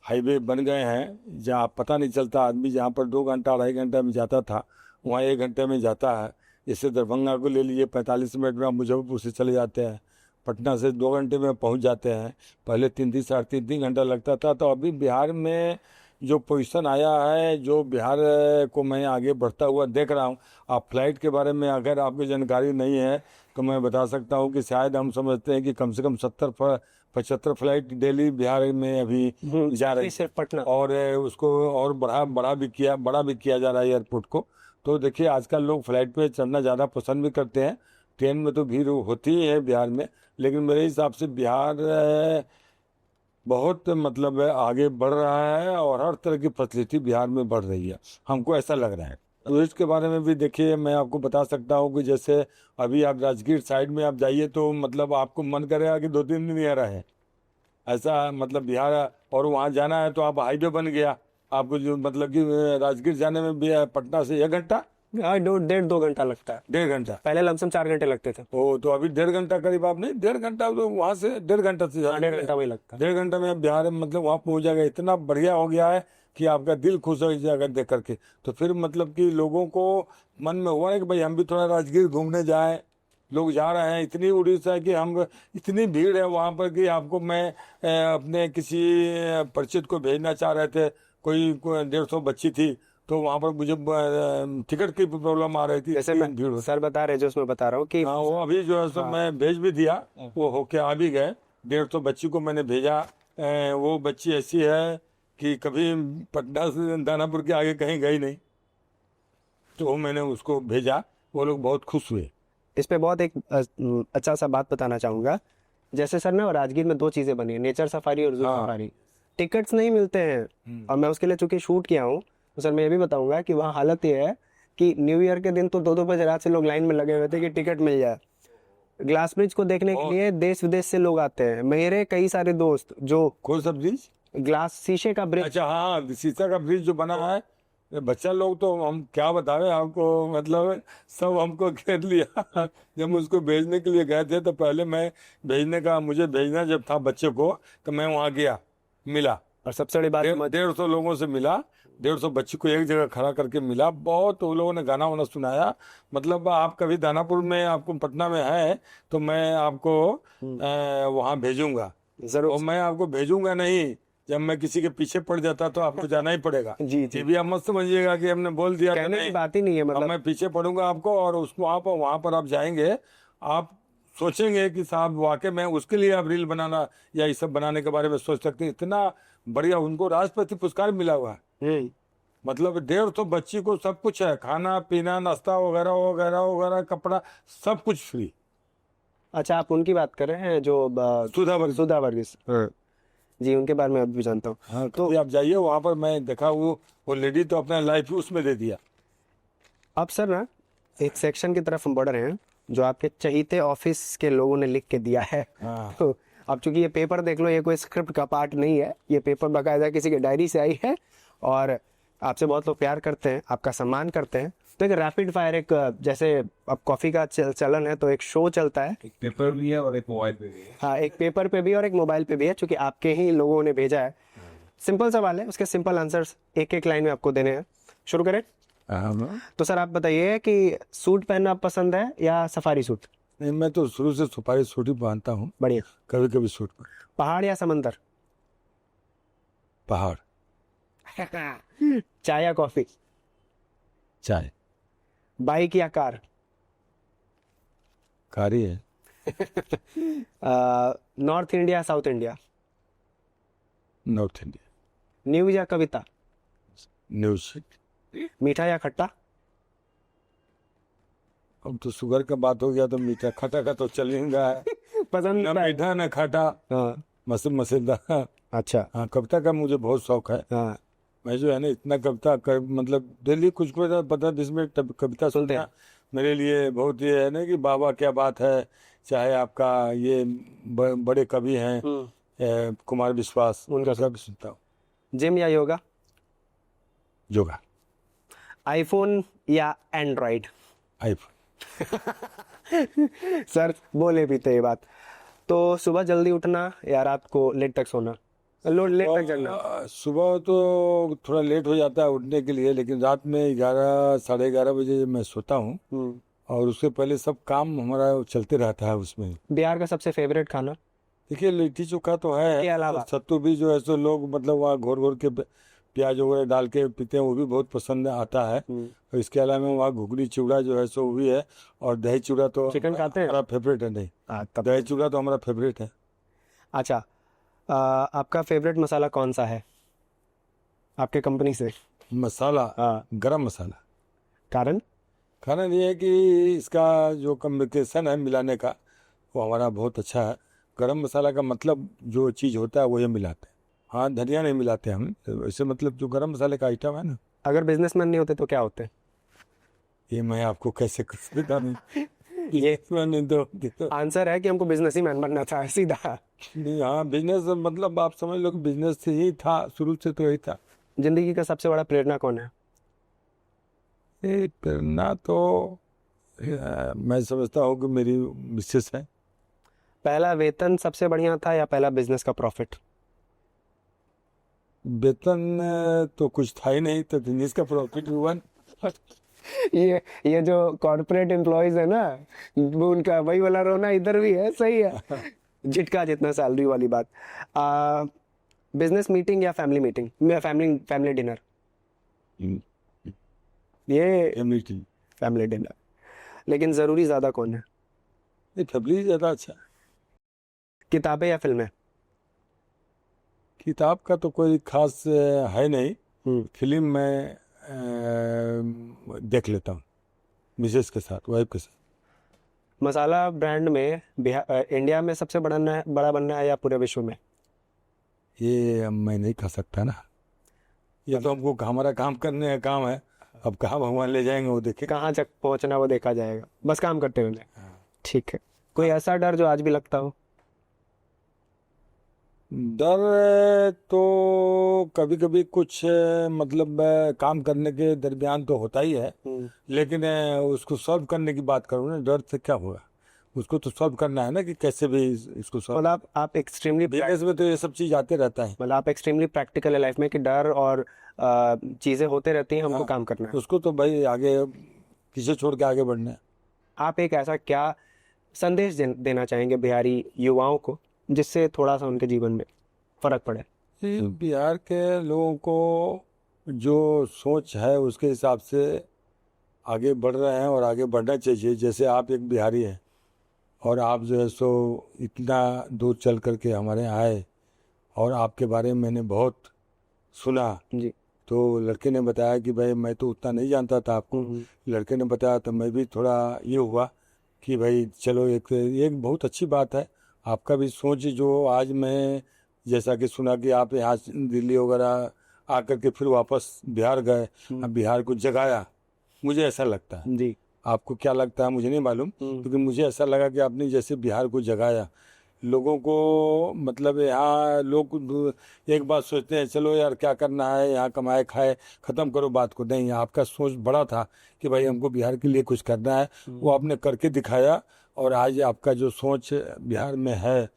हाईवे बन गए हैं जहाँ पता नहीं चलता, आदमी जहाँ पर 2 घंटा 2.5 घंटा में जाता था वहाँ 1 घंटे में जाता है। जैसे दरभंगा को ले लिए, 45 मिनट में आप मुजफ्फरपुर से चले जाते हैं, पटना से 2 घंटे में पहुँच जाते हैं, पहले 3-3 साढ़े 3 घंटा लगता था। तो अभी बिहार में जो पोजीशन आया है, जो बिहार को मैं आगे बढ़ता हुआ देख रहा हूँ। आप फ्लाइट के बारे में अगर आपको जानकारी नहीं है तो मैं बता सकता हूँ कि शायद हम समझते हैं कि कम से कम 70-75 फ्लाइट डेली बिहार में अभी जा रही है, सिर्फ पटना। और उसको और बड़ा भी किया जा रहा है एयरपोर्ट को। तो देखिए आजकल लोग फ्लाइट पे चढ़ना ज़्यादा पसंद भी करते हैं, ट्रेन में तो भीड़ होती ही है बिहार में, लेकिन मेरे हिसाब से बिहार बहुत मतलब आगे बढ़ रहा है और हर तरह की फैसिलिटी बिहार में बढ़ रही है, हमको ऐसा लग रहा है। टूरिस्ट के बारे में भी देखिए मैं आपको बता सकता हूँ कि जैसे अभी आप राजगीर साइड में आप जाइए तो मतलब आपको मन करेगा कि 2-3 दिन यहाँ रहे, ऐसा मतलब बिहार। और वहाँ जाना है तो आप हाईवे बन गया, आपको जो मतलब कि राजगीर जाने में भी पटना से 1 घंटा, हाँ, 1.5-2 घंटा लगता है। 1.5 घंटा, पहले लमसम 4 घंटे लगते थे। ओ तो अभी 1.5 घंटा करीब, आप नहीं 1.5 घंटा, तो वहाँ से 1.5 घंटा से 1.5 घंटा वही लगता है। 1.5 घंटा में बिहार में मतलब वहाँ पहुँच जाएगा। इतना बढ़िया हो गया है कि आपका दिल खुश हो जाएगा देख करके। तो फिर मतलब कि लोगों को मन में हुआ है कि भाई हम भी थोड़ा राजगीर घूमने जाएं। लोग जा रहे हैं, इतनी उड़ीसा है कि हम, इतनी भीड़ है वहाँ पर कि आपको मैं अपने किसी परिचित को भेजना चाह रहे थे, कोई 150 बच्ची थी, तो वहाँ पर मुझे टिकट की प्रॉब्लम आ रही थी, जैसे भीड़ मैं सर बता रहे जो उसमें बता रहा हूँ कि हाँ वो अभी जो है सो मैं भेज भी दिया, वो होके आ भी गए। 150 बच्ची को मैंने भेजा। वो बच्ची ऐसी है कि कभी पटना से दानापुर के आगे कहीं गई नहीं, तो मैंने उसको भेजा, वो लोग बहुत खुश हुए। इस पे बहुत एक अच्छा सा बात बताना चाहूंगा। जैसे सर ना राजगीर में 2 चीजें बनी है, नेचर सफारी और जू हाँ। सफारी। टिकट्स नहीं मिलते हैं और मैं उसके लिए चूंकि शूट किया हूँ, तो सर मैं ये भी बताऊंगा कि वहाँ हालत ये है कि न्यू ईयर के दिन तो 2-2 बजे रात से लोग लाइन में लगे हुए थे कि टिकट मिल जाए। ग्लास ब्रिज को देखने के लिए देश विदेश से लोग आते हैं। मेरे कई सारे दोस्त जो कौन सा ब्रिज? ग्लास शीशे का ब्रिज, अच्छा हाँ, शीशा का ब्रिज जो बना है, ये बच्चा लोग तो हम क्या बतावे आपको, मतलब सब हमको घेर लिया। जब उसको भेजने के लिए गए थे तो पहले मैं मुझे भेजना जब था बच्चे को, तो मैं वहाँ गया, मिला, और सबसे बड़ी बात 150 लोगों से मिला, 150 बच्ची को एक जगह खड़ा करके मिला। बहुत वो लोगों ने गाना वाना सुनाया। मतलब आप कभी दानापुर में, आपको पटना में है तो मैं आपको वहाँ भेजूंगा जरूर। और मैं आपको भेजूंगा नहीं, जब मैं किसी के पीछे पड़ जाता तो आपको जाना ही पड़ेगा। जी जी, ये भी आप मत समझिएगा कि हमने बोल दिया तो कहने की नहीं। बात ही नहीं है। अब मतलब मैं पीछे पड़ूंगा आपको, और उसको आप वहां पर आप जाएंगे, आप सोचेंगे कि साहब वाकई में उसके लिए आप रील बनाना या ये सब बनाने के बारे में सोच सकते हैं। इतना बढ़िया, उनको राष्ट्रपति पुरस्कार मिला हुआ है। मतलब 150 बच्ची को सब कुछ है, खाना पीना नाश्ता वगैरह वगैरह वगैरह, कपड़ा सब कुछ फ्री। अच्छा, आप उनकी बात कर रहे हैं जो सुधा वर्गीस। सुधा वर्गीस, हाँ जी, उनके बारे में अब भी जानता हूँ। हाँ, तो कभी आप जाइए वहां पर, मैं देखा वो लेडी तो अपना लाइफ ही उसमें दे दिया। अब सर ना एक सेक्शन की तरफ हम बढ़ रहे हैं जो आपके चहीते ऑफिस के लोगों ने लिख के दिया है। हाँ। तो अब चूंकि ये पेपर देख लो, ये कोई स्क्रिप्ट का पार्ट नहीं है, ये पेपर बाकायदा किसी के डायरी से आई है और आपसे बहुत लोग प्यार करते हैं, आपका सम्मान करते हैं। तो एक रैपिड फायर, एक जैसे अब कॉफी का चलन है तो एक शो चलता है, एक पेपर भी है और एक मोबाइल पे भी है। हाँ एक पेपर पे भी और एक मोबाइल पे भी है, चूंकि आपके ही लोगों ने भेजा है। सिंपल सवाल है, उसके सिंपल आंसर्स एक एक लाइन में आपको देने हैं। शुरू करें? तो सर आप बताइए कि सूट पहनना पसंद है या सफारी सूट? नहीं, मैं तो शुरू से सुपारी सूट ही पहनता हूँ, बढ़िया। कभी कभी सूट पर। पहाड़ या समंदर? पहाड़। चाय या कॉफी? चाय। बाइक या कार? कार ही है। North India south India? North India. News या कविता? न्यूज। मीठा या खट्टा? अब तो शुगर का बात हो गया तो मीठा खट्टा का तो चल ही रहा है। पसंद ना मीठा ना खट्टा, हाँ। मसेदार। अच्छा। हाँ, कविता का मुझे बहुत शौक है। हाँ। मैं जो है ना इतना कविता मतलब डेली कुछ कुछ पता, जिसमें कविता सुनते सुनना मेरे लिए बहुत ये है ना कि बाबा क्या बात है। चाहे आपका ये बड़े कवि हैं कुमार विश्वास, उनका सब सुनता हूँ। जिम या योगा? योगा। आईफोन या एंड्रॉइड? आईफोन। सर बोले भी थे ये बात। तो सुबह जल्दी उठना या रात को लेट तक सोना, लेट तक जगना? सुबह तो थोड़ा लेट हो जाता है उठने के लिए, लेकिन रात में 11 साढ़े 11 बजे मैं सोता हूँ और उससे पहले सब काम हमारा चलते रहता है उसमें। बिहार का सबसे फेवरेट खाना? देखिए, लिट्टी चोखा तो है, के अलावा? और सत्तू भी जो है सो लोग मतलब वहाँ घोर घोर के प्याज वगैरह डाल के पीते हैं, वो भी बहुत पसंद आता है। और इसके अलावा वहाँ घुगनी चिवड़ा जो है सो वो भी है, और दही चिवड़ा तो चिकन खाते हैं? हमारा फेवरेट है। नहीं, तब दही चिवड़ा तो हमारा फेवरेट है। अच्छा, आपका फेवरेट मसाला कौन सा है आपके कंपनी से? मसाला? हाँ। गरम मसाला। कारण? कारण ये है कि इसका जो कम्युनिकेशन है मिलाने का, वो हमारा बहुत अच्छा है। गरम मसाला का मतलब जो चीज़ होता है वो ये मिलाते हैं। हाँ, धनिया नहीं मिलाते हम, वैसे मतलब जो गरम मसाले का आइटम है ना। अगर बिजनेसमैन नहीं होते तो क्या होते? ये मैं आपको कैसे बता नहीं। ये तो आंसर है कि हमको बिजनेस ही मैन बनना था, सीधा। नहीं, हाँ बिजनेस मतलब आप समझ लो कि बिजनेस से ही था, शुरू से तो यही था। जिंदगी का सबसे बड़ा प्रेरणा कौन है? ये प्रेरणा तो मैं समझता हूँ कि मेरी मिसेस है। पहला वेतन सबसे बढ़िया था या पहला बिजनेस का प्रॉफिट? वेतन तो कुछ था ही नहीं, तो बिजनेस का प्रॉफिट हुआ। ये जो कॉर्पोरेट एम्प्लॉयज है ना, वो उनका वही वाला रोना इधर भी है, सही है। झिटका जितना सैलरी वाली बात। बिजनेस मीटिंग या फैमिली मीटिंग, फैमिली डिनर? ये मीटिंग। Family dinner. लेकिन जरूरी ज्यादा कौन है? नहीं, फैमिली ज़्यादा अच्छा। किताबें या फिल्में? किताब का तो कोई खास है नहीं। फिल्म मैं देख लेता हूँ मिसेस के साथ, वाइफ के साथ। मसाला ब्रांड में इंडिया में सबसे बड़ा बनना है या पूरे विश्व में? ये मैं नहीं खा सकता ना, ये तो हमको हमारा काम करने का काम है। अब कहाँ भगवान ले जाएंगे वो देखे। कहाँ तक पहुंचना वो देखा जाएगा, बस काम करते हुए। ठीक है। कोई ऐसा डर जो आज भी लगता हो? डर तो कभी कभी कुछ मतलब काम करने के दरमियान तो होता ही है, लेकिन उसको सॉल्व करने की बात करूँ ना, डर से क्या होगा, उसको तो सॉल्व करना है ना कि कैसे भी इसको सॉल्व। मतलब आप एक्सट्रीमली बिजनेस में तो ये सब चीज आते रहता है। मतलब आप एक्सट्रीमली प्रैक्टिकल है लाइफ में कि डर और चीजें होते रहती हैं, हमको काम करना है। उसको तो भाई आगे किसे छोड़ के आगे बढ़ना है। आप एक ऐसा क्या संदेश देना चाहेंगे बिहारी युवाओं को जिससे थोड़ा सा उनके जीवन में फर्क पड़े? बिहार के लोगों को जो सोच है उसके हिसाब से आगे बढ़ रहे हैं और आगे बढ़ना चाहिए। जैसे आप एक बिहारी हैं और आप जो है सो इतना दूर चल करके हमारे यहाँ आए, और आपके बारे में मैंने बहुत सुना जी। तो लड़के ने बताया कि भाई मैं तो उतना नहीं जानता था आपको। लड़के ने बताया तो मैं भी थोड़ा ये हुआ कि भाई चलो एक बहुत अच्छी बात है आपका भी सोच, जो आज मैं जैसा कि सुना कि आप यहाँ दिल्ली वगैरह आकर के फिर वापस बिहार गए, अब बिहार को जगाया, मुझे ऐसा लगता है। जी। आपको क्या लगता है मुझे नहीं मालूम, क्योंकि मुझे ऐसा लगा कि आपने जैसे बिहार को जगाया, लोगों को मतलब यहाँ लोग एक बात सोचते हैं चलो यार क्या करना है यहाँ कमाए खाए ख़त्म करो बात को, नहीं आपका सोच बड़ा था कि भाई हमको बिहार के लिए कुछ करना है, वो आपने करके दिखाया। और आज आपका जो सोच बिहार में है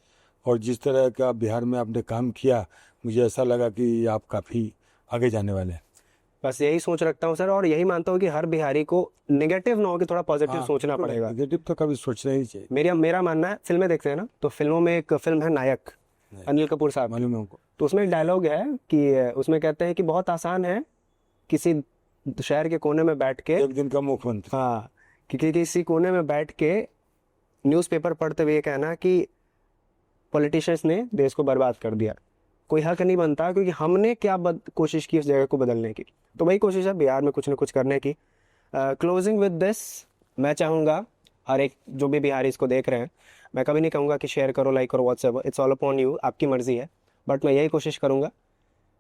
और जिस तरह का बिहार में आपने काम किया, मुझे ऐसा लगा कि आप काफ़ी आगे जाने वाले हैं। बस यही सोच रखता हूँ सर, और यही मानता हूँ कि हर बिहारी को नेगेटिव ना हो कि थोड़ा पॉजिटिव सोचना पड़ेगा। नेगेटिव तो कभी सोचना ही चाहिए। मेरा मानना है, फिल्में देखते हैं ना, तो फिल्मों में एक फिल्म है नायक, अनिल कपूर साहब, मालूम है उनको। तो उसमें एक डायलॉग है कि उसमें कहते हैं कि बहुत आसान है किसी शहर के कोने में बैठ के, एक दिन का मुख्यमंत्री, हाँ, कि किसी कोने में बैठ के न्यूज़पेपर पढ़ते हुए कहना कि पॉलिटिशियंस ने देश को बर्बाद कर दिया। कोई हक नहीं बनता, क्योंकि हमने क्या कोशिश की उस जगह को बदलने की। तो वही कोशिश है बिहार में कुछ ना कुछ करने की। क्लोजिंग विद दिस, मैं चाहूँगा हर एक जो भी बिहारी इसको देख रहे हैं, मैं कभी नहीं कहूँगा कि शेयर करो, लाइक करो, WhatsApp, it's all upon you, आपकी मर्जी है, बट मैं यही कोशिश करूँगा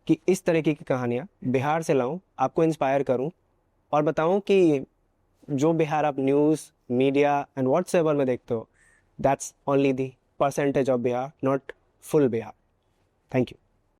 कि इस तरीके की कहानियाँ बिहार से लाऊं, आपको इंस्पायर करूँ और बताऊँ कि जो बिहार आप न्यूज़, मीडिया एंड व्हाट्सएवर में देखते हो, that's only the percentage of Bihar, not full Bihar. Thank you.